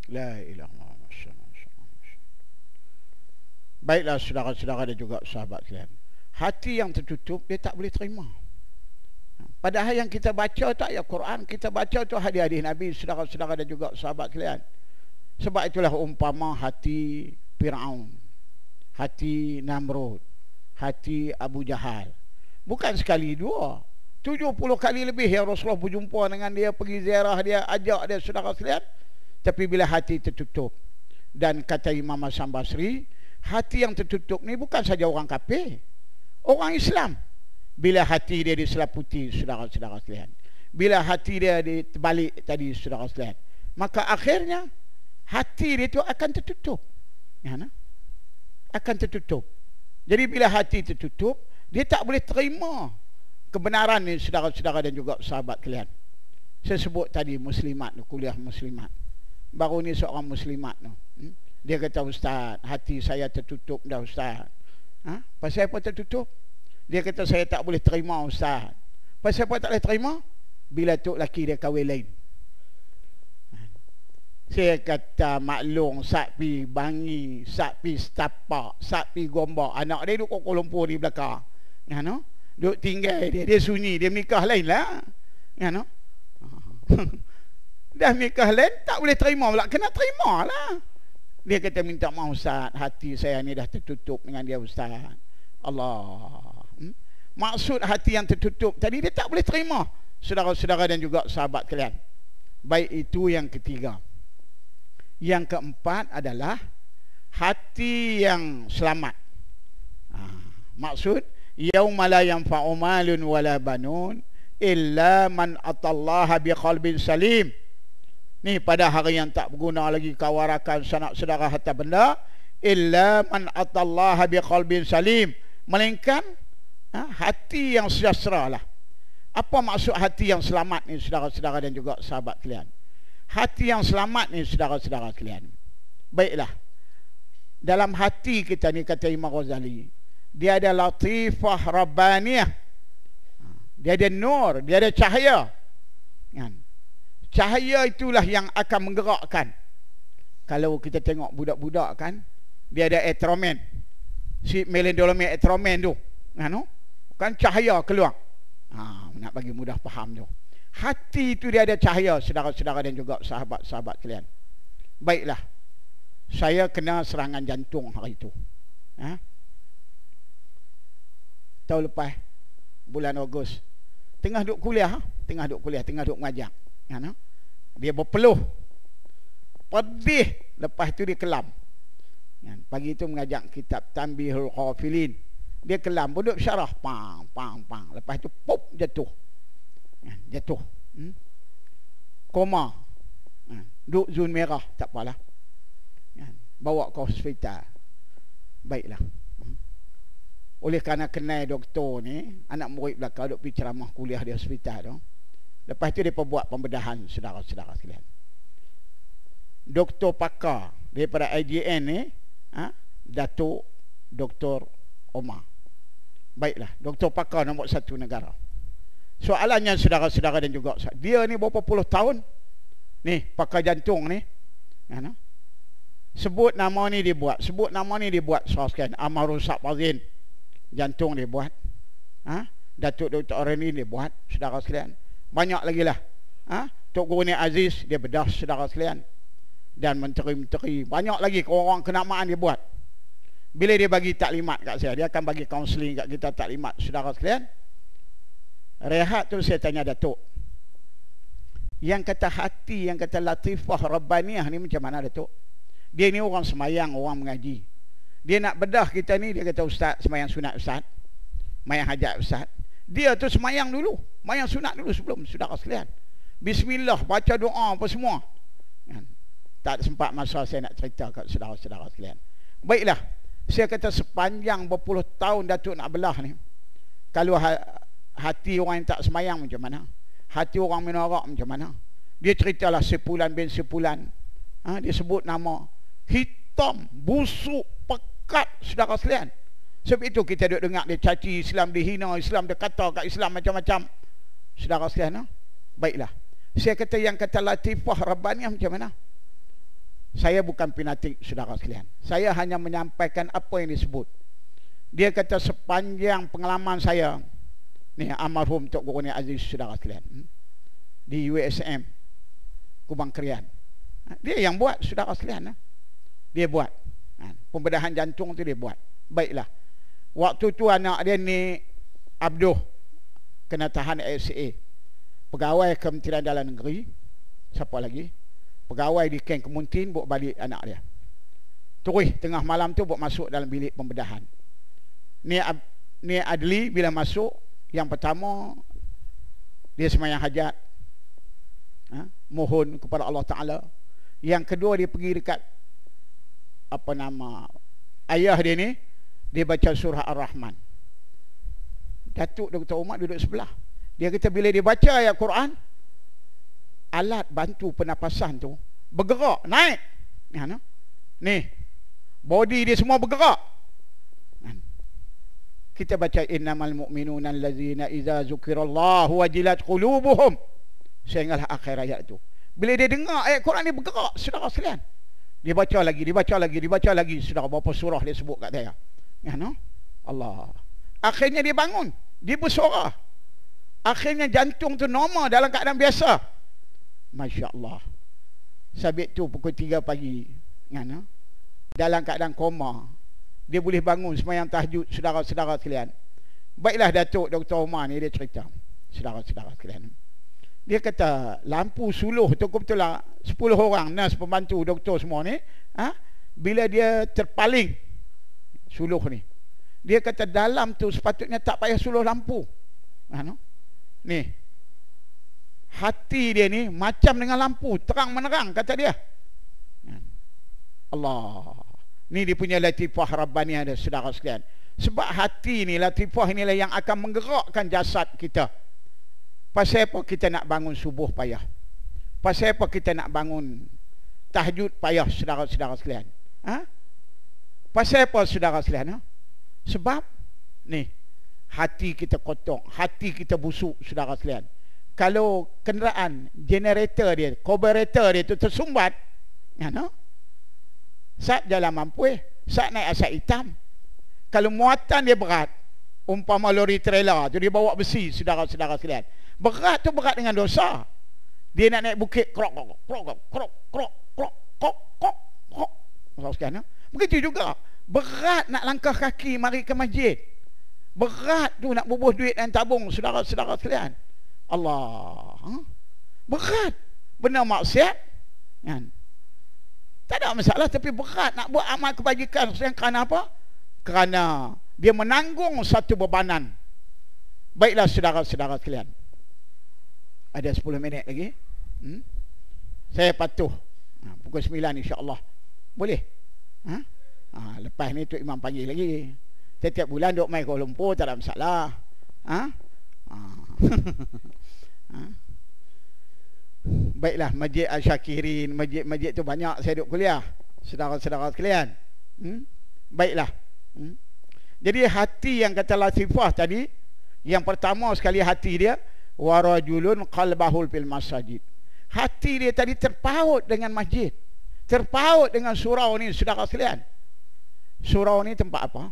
La ilaha illallah. Baiklah saudara-saudara dan juga sahabat sekalian. Hati yang tertutup dia tak boleh terima. Padahal yang kita baca tu ayat Quran, kita baca tu hadis-hadis Nabi, saudara-saudara dan juga sahabat sekalian. Sebab itulah umpama hati Firaun, hati Namrud, hati Abu Jahal. Bukan sekali dua, 70 kali lebih ya Rasulullah berjumpa dengan dia, pergi ziarah dia, ajak dia saudara sekalian. Tapi bila hati tertutup, dan kata Imam Hasan Basri, hati yang tertutup ni bukan saja orang kafir, orang Islam. Bila hati dia diselaputi saudara-saudara sekalian, bila hati dia terbalik tadi saudara sekalian, maka akhirnya hati dia itu akan tertutup, ya, nah? Akan tertutup. Jadi bila hati tertutup, dia tak boleh terima kebenaran ni saudara-saudara dan juga sahabat sekalian. Saya sebut tadi muslimat, kuliah muslimat. Baru ni seorang muslimat tu, dia kata, Ustaz, hati saya tertutup dah Ustaz. Pasal apa tertutup? Dia kata, saya tak boleh terima Ustaz. Pasal apa tak boleh terima? Bila tok laki dia kahwin lain. Saya kata, maklum, sak pi Bangi, sak pi Setapak, sak pi Gombak. Anak dia duduk Kuala Lumpur di belakang, ya, no? Duduk tinggal dia sunyi, dia nikah lain lah, ya, no? Dah nikah lain, tak boleh terima pula, kena terima lah. Dia kata, minta maaf Ustaz, hati saya ni dah tertutup dengan dia Ustaz. Allah. Maksud hati yang tertutup tadi, dia tak boleh terima saudara-saudara dan juga sahabat kalian. Baik, itu yang ketiga. Yang keempat adalah hati yang selamat. Maksud, yauma la yanfa'u malun wala banun illa man atallaha biqalbin salim. Ni pada hari yang tak berguna lagi kawarakan sanak saudara harta benda, illa man atallaha biqalbin salim, melainkan hati yang sejahtera lah. Apa maksud hati yang selamat ni saudara-saudara dan juga sahabat kalian? Hati yang selamat ni saudara-saudara kalian, baiklah, dalam hati kita ni, kata Imam Ghazali, dia ada latifah rabbaniyah, dia ada nur, dia ada cahaya, kan? Cahaya itulah yang akan menggerakkan. Kalau kita tengok budak-budak kan, dia ada etromen, si melendolomet etromen tu, kan cahaya keluar. Nak bagi mudah faham tu, hati itu dia ada cahaya saudara-saudara dan juga sahabat-sahabat kalian. Baiklah, saya kena serangan jantung hari itu, tahun lepas bulan Ogos, tengah duk kuliah, tengah duk mengajar, dia berpeluh pedih, lepas tu dia kelam. Pagi tu mengajak kitab Tanbihul Ghafilin, dia kelam, duduk syarah, pang, lepas tu pop, jatuh, koma, duduk zon merah, tak apalah, bawa ke hospital. Baiklah, oleh kerana kenal doktor ni, anak murid belakang duduk pergi ceramah kuliah di hospital tu. Lepas tu dia buat pembedahan saudara-saudara sekalian. Doktor pakar daripada IJN ni, Datuk Dr. Omar. Baiklah, doktor pakar nombor 1 negara. Soalannya saudara-saudara dan juga dia ni berapa puluh tahun ni pakar jantung ni, sebut nama ni dia buat, saudara sekalian. Amarul Sakbazin, jantung dia buat, Datuk Dr. Orani dia buat, saudara sekalian. Banyak lagi lah, Tok Guru Aziz dia bedah, saudara sekalian. Dan menteri-menteri, banyak lagi orang kenamaan dia buat. Bila dia bagi taklimat kat saya, dia akan bagi kaunseling kat kita, taklimat saudara sekalian. Rehat tu saya tanya Datuk, yang kata hati, yang kata latifah rabbaniyah ni macam mana Datuk? Dia ni orang semayang, orang mengaji, dia nak bedah kita ni. Dia kata, Ustaz, semayang sunat Ustaz, semayang hajat Ustaz. Dia tu semayang dulu, semayang sunat dulu sebelum, saudara sekalian. Bismillah, baca doa apa semua. Tak sempat masa saya nak cerita kat saudara-saudara sekalian. Baiklah, saya kata sepanjang berpuluh tahun Datuk nak belah ni, kalau hati orang yang tak semayang macam mana, hati orang minum arak macam mana. Dia ceritalah sepulan bin sepulan. Dia sebut nama hitam, busuk, pekat, saudara sekalian. Sebab itu kita duk dengar dia caci Islam, dihina Islam, dia kata kat Islam macam-macam. Saudara sekalian, baiklah. Saya kata yang kata latifah Rabbaniyah macam mana? Saya bukan pinatik saudara sekalian. Saya hanya menyampaikan apa yang disebut. Dia kata sepanjang pengalaman saya, ni almarhum Tok Guru Ni Aziz saudara sekalian, di USM Kubang Krian. Dia yang buat saudara sekalian. Dia buat. Pembedahan jantung tu dia buat. Baiklah. Waktu tu anak dia ni Abduh kena tahan ASA. Pegawai Kementerian Dalam Negeri. Siapa lagi? Pegawai di Ken Kemuntin bawa balik anak dia. Terus tengah malam tu bawa masuk dalam bilik pembedahan. Ni Adli bila masuk, yang pertama dia sembahyang hajat, mohon kepada Allah Ta'ala. Yang kedua dia pergi dekat ayah dia ni, dia baca surah Ar-Rahman. Datuk Dr. Umar duduk sebelah. Dia kata bila dia baca ayat Quran, alat bantu pernafasan tu bergerak, naik. Ni body dia semua bergerak. Kita baca innamal mu'minuna allazina idza zukirallahu wajilat qulubuhum, sehinggalah akhir ayat tu. Bila dia dengar ayat Quran dia bergerak, saudara sekalian. Dia baca lagi, saudara, berapa surah dia sebut kat saya. Allah. Akhirnya dia bangun, dia bersuara. Akhirnya jantung tu normal dalam keadaan biasa. Masya Allah. Sabit tu pukul 3 pagi, dalam keadaan koma, dia boleh bangun sembahyang tahajud, saudara-saudara sekalian. Baiklah, Datuk Dr. Umar ni dia cerita, saudara-saudara sekalian. Dia kata lampu suluh tu betul lah 10 orang nurse, pembantu, doktor semua ni, bila dia terpaling suluh ni, dia kata dalam tu sepatutnya tak payah suluh lampu. Ni hati dia ni macam dengan lampu, terang menerang, kata dia. Allah. Ni dia punya latifah Rabbaniyah, ada saudara sekalian. Sebab hati ni, latifah inilah yang akan menggerakkan jasad kita. Pasal apa kita nak bangun subuh payah? Pasal apa kita nak bangun tahajud payah, saudara-saudara sekalian? Pasal apa, saudara sekalian? Sebab ni hati kita kotor, hati kita busuk, saudara sekalian. Kalau kenderaan, generator dia, carburetor dia tu tersumbat, saat jalan mampu, saat naik asap hitam, kalau muatan dia berat, umpama lori trailer tu dia bawa besi, saudara-saudara sekalian, berat tu berat dengan dosa. Dia nak naik bukit, krok krok krok krok krok krok krok krok krok. Saudara sekalian, begitu juga berat nak langkah kaki mari ke masjid, berat tu nak bubuh duit dan tabung, saudara-saudara sekalian. Allah, berat, benar maksiat kan? Tak ada masalah, tapi berat nak buat amal kebajikan. Kerana apa? Kerana dia menanggung satu bebanan. Baiklah, saudara-saudara sekalian, ada 10 minit lagi. Saya patuh pukul 9 insya-Allah. Boleh? Lepas ni tu Imam panggil lagi. Setiap bulan duk mai Kuala Lumpur, tak ada masalah. Baiklah, Masjid Al-Syakirin, masjid-masjid tu banyak saya duk kuliah, saudara-saudara sekalian. Baiklah. Jadi hati yang kata latifah tadi, yang pertama sekali hati dia, warajulun qalbahul fil masajid. Hati dia tadi terpaut dengan masjid, terpaut dengan surau ni, saudara sekalian. Surau ni tempat apa?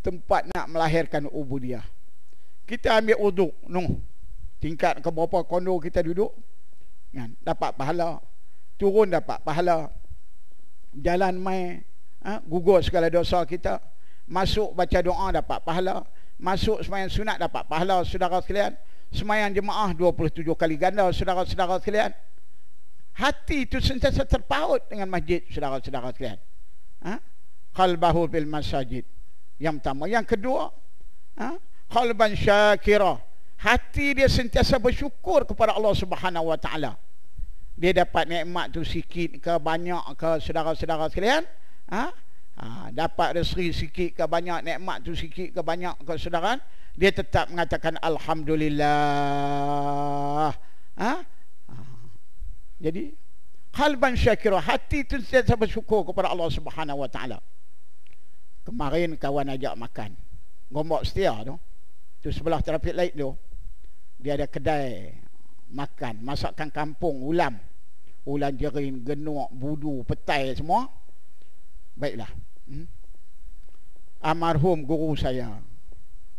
Tempat nak melahirkan ubudiyah. Kita ambil uduk, tingkat ke berapa kondo kita duduk, dapat pahala, turun dapat pahala, jalan mai gugur segala dosa kita, masuk baca doa dapat pahala, masuk sembahyang sunat dapat pahala, saudara sekalian. Sembahyang jemaah 27 kali ganda, saudara-saudara sekalian. Hati itu sentiasa terpaut dengan masjid, saudara-saudara sekalian. Qalbahu bil masajid. Yang pertama. Yang kedua, qalban syakira. Hati dia sentiasa bersyukur kepada Allah Subhanahu wa taala. dia dapat nikmat tu sikit ke banyak ke saudara-saudara sekalian? Dapat rezeki sikit ke banyak, nikmat tu sikit ke banyak ke saudara, dia tetap mengatakan alhamdulillah. Jadi qalban syakira, hati tu sentiasa bersyukur kepada Allah Subhanahu wa taala. Kemarin kawan ajak makan Gombak Setia tu sebelah traffic light tu, dia ada kedai makan masakan kampung, ulam jerin, genuk, budu, petai semua. Baiklah, almarhum guru saya,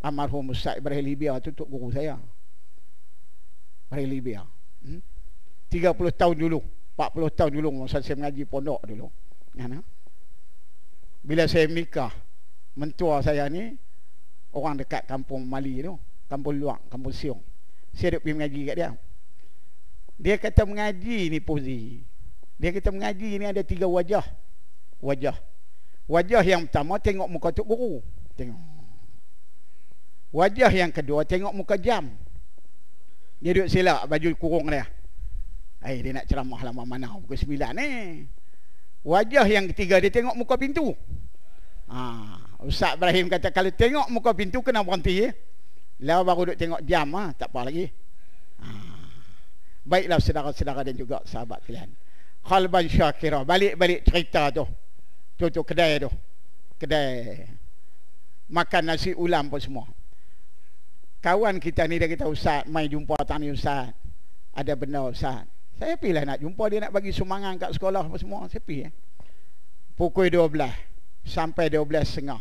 almarhum Ustaz Ibrahim Libya tu guru saya. Ibrahim Libya 30 tahun dulu, 40 tahun dulu masa saya mengaji pondok dulu. Bila saya menikah, mentua saya ni orang dekat kampung Mali tu, kampung Luang, kampung Siong. Saya duduk pergi mengaji kat dia. Dia kata mengaji ni Puzi, dia kata mengaji ni ada 3 wajah. Wajah yang pertama tengok muka Tok Guru, tengok. Wajah yang kedua tengok muka jam. Dia duduk selak baju kurung dia. Dia nak ceramah lama mana pukul 9 ni. Wajah yang ketiga dia tengok muka pintu. Ustaz Ibrahim kata kalau tengok muka pintu kena berhenti Lah baru duduk tengok jam tak apa lagi. Baiklah saudara-saudara dan juga sahabat kalian, qalban syakira. Balik cerita tu kedai tu, kedai makan nasi ulam pun semua. Kawan kita ni dia kata, Ustaz mai jumpa tani Ustaz, ada benda Ustaz. Saya pilih nak jumpa dia, nak bagi sumbangan kat sekolah apa semua. Saya pilih pukul 12 sampai 12.30,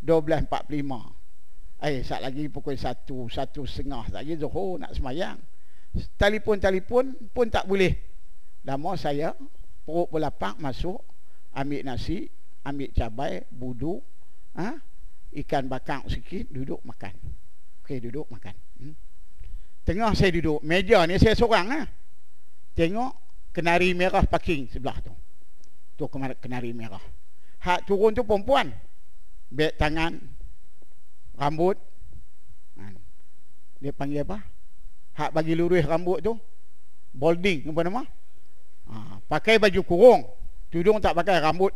12.45. Saat lagi pukul 1:30 lagi Zuhur nak semayang. Telefon pun tak boleh. Lama saya perut berlapang, masuk ambil nasi, ambil cabai, budu, ikan bakar sikit, duduk makan. Okey, duduk makan. Tengah saya duduk, meja ni saya seorang tengok kenari merah parking sebelah tu. Tu kenari merah. Hak turun tu perempuan. Beg tangan, rambut. Dia panggil apa? Hak bagi lurus rambut tu, balding apa nama? Pakai baju kurung, tudung tak pakai, rambut.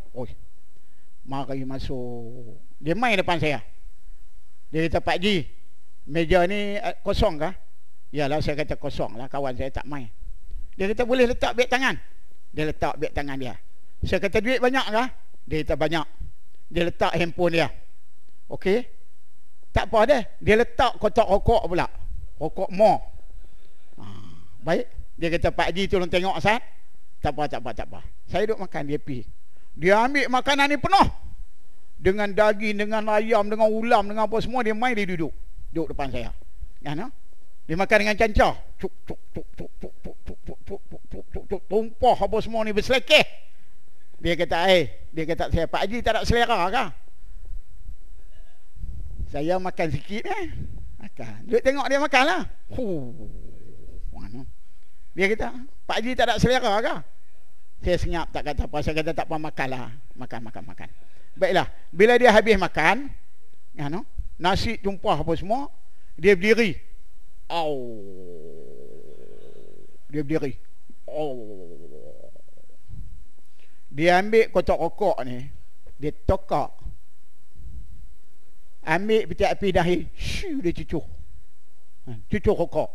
Mari masuk. Dia main depan saya. Dia kata, Pak Ji, meja ni kosong kah? Yalah, saya kata kosong lah, kawan saya tak main. Dia kata, boleh letak beg tangan? Dia letak beg tangan dia. Saya kata, duit banyak kah? Dia kata, banyak. Dia letak handphone dia. Okey, tak apa dah. Dia letak kotak rokok pula, rokok mo. Baik. Dia kata, Pak Haji tolong tengok Ustaz. Tak apa. Saya duduk makan, dia pergi. Dia ambil makanan ni penuh, dengan daging, dengan ayam, dengan ulam, dengan apa semua. Dia main, dia duduk depan saya. Dia makan dengan cancah. Tumpah apa semua ni berselekeh. Dia kata, saya, Pak Haji tak ada selera kah? Saya makan sikit makan. Duduk tengok dia makan lah. Dia kata, Pak Haji tak ada selera kah? Saya senyap, tak kata apa. Saya kata tak apa, makan lah. Makan. Baiklah, bila dia habis makan, nasi tumpah apa semua, dia berdiri. Dia berdiri. Dia ambil kotak rokok ni, dia tokak, ambil peti api dahi, dia cucuk rokok.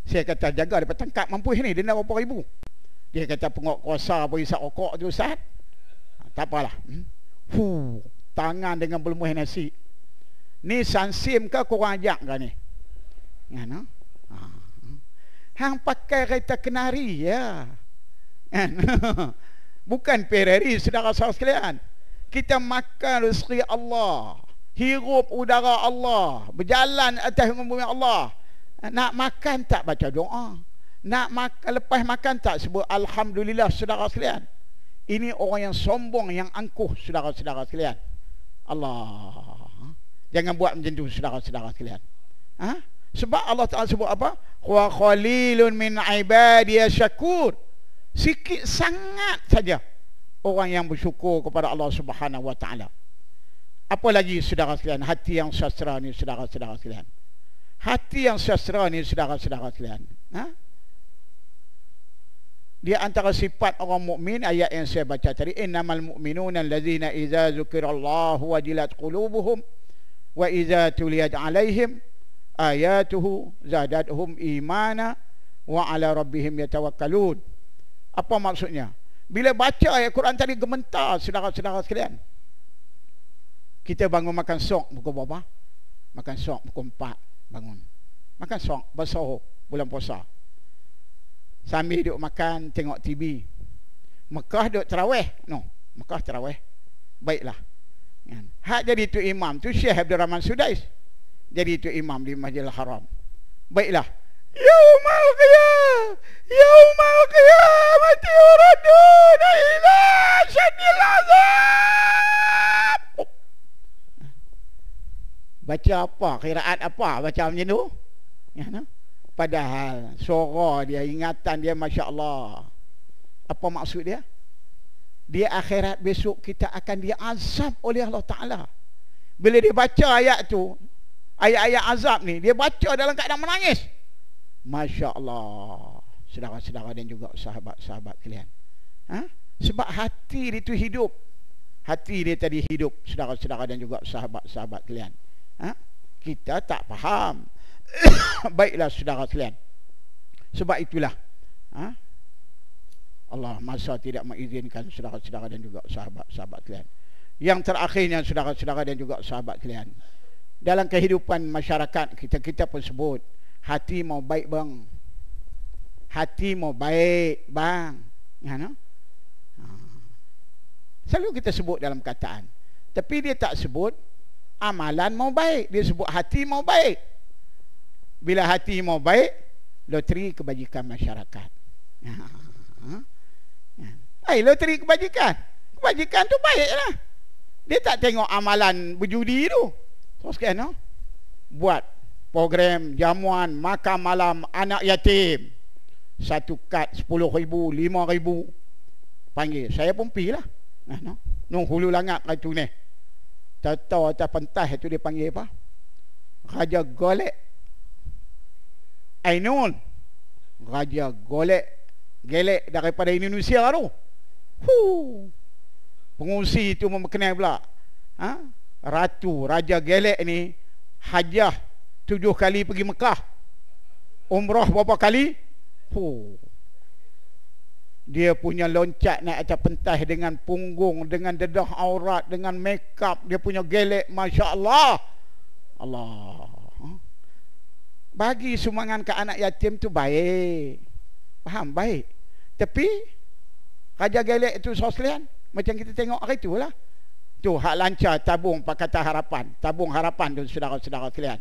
Saya kata, jaga dapat tangkap mampus ni, dia nak berapa ribu. Dia kata, pengok kuasa berisap rokok tu Ustaz. Tak apalah. Tangan dengan berlemuh nasi. Ni sansim ke korang ajak ke ni? Hang pakai kereta kenari ya. Bukan Ferrari, saudara-saudara sekalian. Kita makan rezeki Allah, hirup udara Allah, berjalan atas bumi Allah. Nak makan tak baca doa, nak makan, lepas makan tak sebut alhamdulillah, saudara sekalian. Ini orang yang sombong, yang angkuh, saudara-saudara sekalian. Allah, jangan buat macam tu, saudara-saudara sekalian. Sebab Allah Ta'ala sebut apa? Wa qalilun min ibadiy syakur. Sikit sangat saja orang yang bersyukur kepada Allah Subhanahu wa Ta'ala. Apa lagi saudara sekalian? Hati yang sastra ni, saudara-saudara sekalian. Hati yang sastra ni, saudara-saudara sekalian. Dia antara sifat orang mukmin ayat yang saya baca tadi, innamal mu'minuna allazina idza dzukirallahu wajilat qulubuhum wa idza tuliyat alaihim ayatuhu zadatuhum imana wa ala rabbihim yatawakkalun. Apa maksudnya? Bila baca ayat Quran tadi gementar saudara-saudara sekalian. Kita bangun makan sok pukul berapa? Makan sok pukul 4 bangun. Makan sok bersahur bulan puasa. Sambil duduk makan, tengok TV. Mekah duduk tarawih. No, Mekah tarawih. Baiklah. Hak jadi tu imam tu Syekh Abdul Rahman Sudais. Jadi tu imam di Masjidil Haram. Baiklah. Yaumal qiyam. Yaumal qiyamati yuraduna ila syadil azab. Baca apa? Qiraat apa? Baca macam tu? Ya, no? Padahal suara dia, ingatan dia, Masya Allah. Apa maksud dia? Dia akhirat besok kita akan diazab oleh Allah Ta'ala. Bila dia baca ayat tu, ayat-ayat azab ni, dia baca dalam keadaan menangis. Masya Allah. Saudara-saudara dan juga sahabat-sahabat kalian. Ha? Sebab hati dia tu hidup. Hati dia tadi hidup, saudara-saudara dan juga sahabat-sahabat kalian. Ha? Kita tak faham. Baiklah saudara sekalian. Sebab itulah Allah masa tidak mengizinkan saudara-saudara dan juga sahabat-sahabat kalian. Yang terakhirnya saudara-saudara dan juga sahabat kalian, dalam kehidupan masyarakat kita pun sebut hati mau baik bang. Hati mau baik bang. Ya, no? Selalu kita sebut dalam kataan. Tapi dia tak sebut amalan mau baik. Dia sebut hati mau baik. Bila hati mau baik, loteri kebajikan masyarakat. Loteri kebajikan. Kebajikan tu baiklah. Dia tak tengok amalan berjudi tu. Terus kan, no? Buat program jamuan makan malam anak yatim. Satu kad 10,000, 5,000. Panggil. Saya pun pergi lah. No? Nung hulu langat kat tu ni. Tahu atas pentas tu dia panggil apa? Raja Golek. Ainun. Raja gelek daripada Indonesia tu. Pengungsi itu memperkenal pula. Ratu Raja Gelek ni hajah 7 kali pergi Mekah. Umrah berapa kali? Dia punya loncat naik atas pentas dengan punggung, dengan dedah aurat, dengan makeup. Dia punya gelek, Masya Allah. Allah. Bagi sumbangan ke anak yatim tu baik. Faham? Baik. Tapi Raja Gelek tu sekalian, macam kita tengok hari tu lah. Tu hak lancar tabung Pakatan Harapan. Tabung harapan tu saudara-saudara sekalian.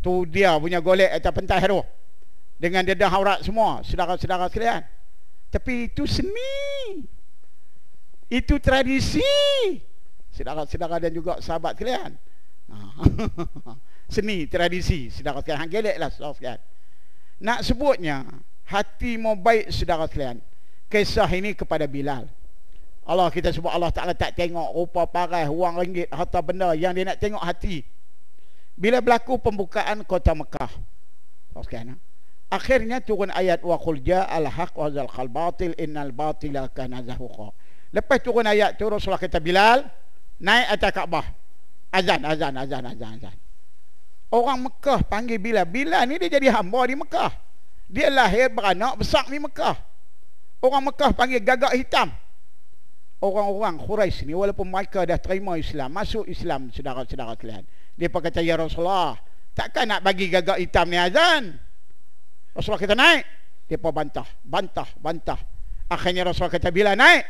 Tu dia punya golek atas pentas tu. Dengan dedah aurat semua, saudara-saudara sekalian. Tapi itu seni. Itu tradisi. Saudara-saudara dan juga sahabat sekalian. Seni, tradisi, saudara sekalian. Geleklah saudara sekalian. Nak sebutnya hati mau baik saudara sekalian. Kisah ini kepada Bilal. Allah kita sebut Allah Ta'ala tak tengok rupa paras, wang ringgit, harta benda. Yang dia nak tengok hati. Bila berlaku pembukaan kota Mekah, saudara sekalian, akhirnya turun ayat wa qul ja'al haq wa zalqal batil innal batila kana zahuqa. Lepas turun ayat tu Rasulullah kata Bilal naik atas Kaabah. Azan. Orang Mekah panggil Bilal. Bilal ni dia jadi hamba di Mekah. Dia lahir beranak besar di Mekah. Orang Mekah panggil gagak hitam. Orang-orang Quraisy ni walaupun mereka dah terima Islam, masuk Islam, saudara-saudara sekalian, dia pun kata ya Rasulullah, takkan nak bagi gagak hitam ni azan? Rasulullah kata naik. Dia pun bantah. Akhirnya Rasulullah kata Bilal naik.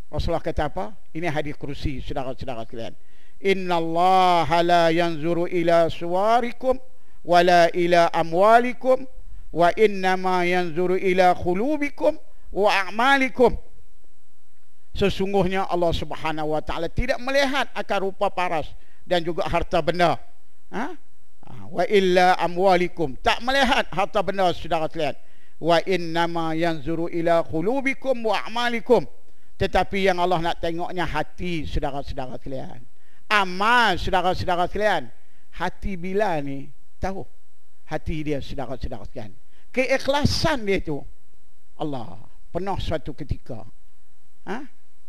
Rasulullah kata apa? Ini hadis kursi saudara-saudara sekalian. Innallaha la yanzuru ila suwarikum wala ila amwalikum wa innama yanzuru ila khulubikum wa a'malikum. Sesungguhnya Allah Subhanahu wa taala tidak melihat akan rupa paras dan juga harta benda. Wa illa amwalikum, tak melihat harta benda saudara sekalian. Wa innama yanzuru ila khulubikum wa a'malikum. Tetapi yang Allah nak tengoknya hati saudara-saudara sekalian. Amal saudara-saudara sekalian. Hati Bilal ni tahu hati dia saudara-saudara sekalian. Keikhlasan dia tu Allah pernah suatu ketika,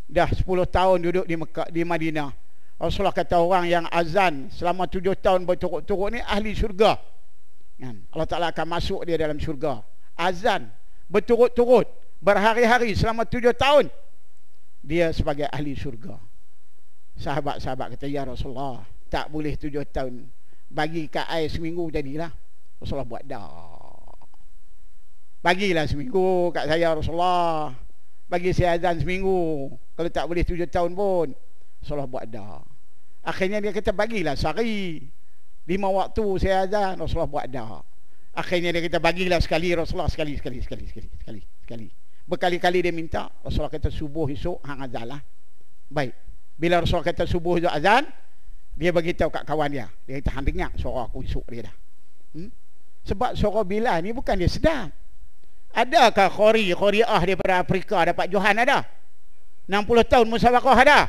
dah 10 tahun duduk di Mekah, di Madinah, Rasulullah kata orang yang azan selama 7 tahun berturut-turut ni ahli syurga. Allah Ta'ala akan masuk dia dalam syurga. Azan berturut-turut berhari-hari selama 7 tahun, dia sebagai ahli syurga. Sahabat-sahabat kata, ya Rasulullah, tak boleh 7 tahun, bagi kat air seminggu jadilah. Rasulullah buat dah. Bagilah seminggu kat saya Rasulullah, bagi saya azan seminggu, kalau tak boleh 7 tahun pun. Rasulullah buat dah. Akhirnya dia kata, bagilah sehari 5 waktu saya azan. Rasulullah buat dah. Akhirnya dia kata, bagilah sekali Rasulullah, sekali. Berkali-kali dia minta. Rasulullah kata, subuh esok hang azan lah. Baik. Bila Rasulullah kata subuh esok azan, dia beritahu kat kawan dia. Dia kata, hang dengar suara aku esok dia dah. Sebab suara Bilal ni bukan dia sedap. Adakah Khori'ah daripada Afrika dapat Johan ada? 60 tahun musyawarah ada?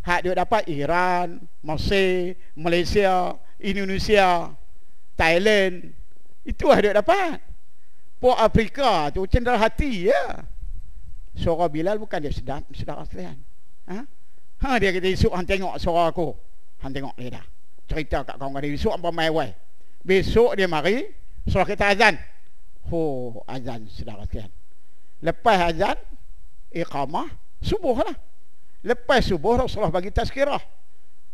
Hak dia dapat Iran, Mesir, Malaysia, Indonesia, Thailand. Itu dia dapat. Pok Afrika tu cenderung hati ya. Suara Bilal bukan dia sedap, saudara sekalian. Dia kata, esok hang tengok suara aku. Hang tengok dia dah. Cerita kat kawan dia, esok apa mai wai. Besok dia mari, suruh kita azan. Azan saudara sekalian. Lepas azan, iqamah, subuh lah. Lepas subuh Rasulullah bagi tazkirah.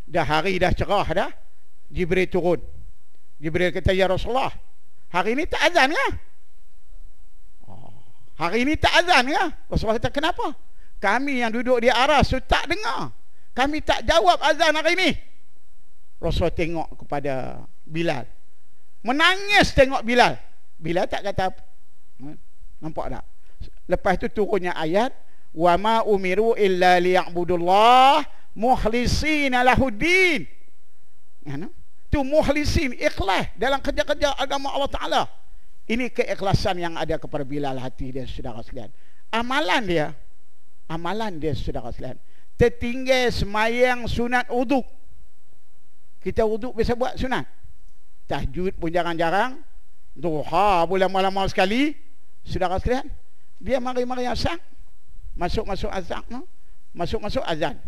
Dah hari dah cerah dah. Jibril turun. Jibril kata, ya Rasulullah, hari ni tak azan ya? Hari ni tak azan ya? Rasulullah kata, kenapa? Kami yang duduk di aras tu tak dengar. Kami tak jawab azan hari ni. Rasulullah tengok kepada Bilal. Menangis tengok Bilal. Bilal tak kata apa. Nampak tak? Lepas tu turunnya ayat, wa ma umiru illa liya'budullah mukhlisina lahuddin. Tu mukhlisin, ikhlas dalam kerja-kerja agama Allah Ta'ala. Ini keikhlasan yang ada kepada Bilal hati dia, saudara sekalian. Amalan dia saudara sekalian, tertinggal semayang sunat wuduk. Kita wuduk biasa buat sunat. Tahajud pun jarang-jarang. Duha pun lama-lama sekali. Saudara sekalian, dia mari-mari azan. Masuk azan, masuk azan.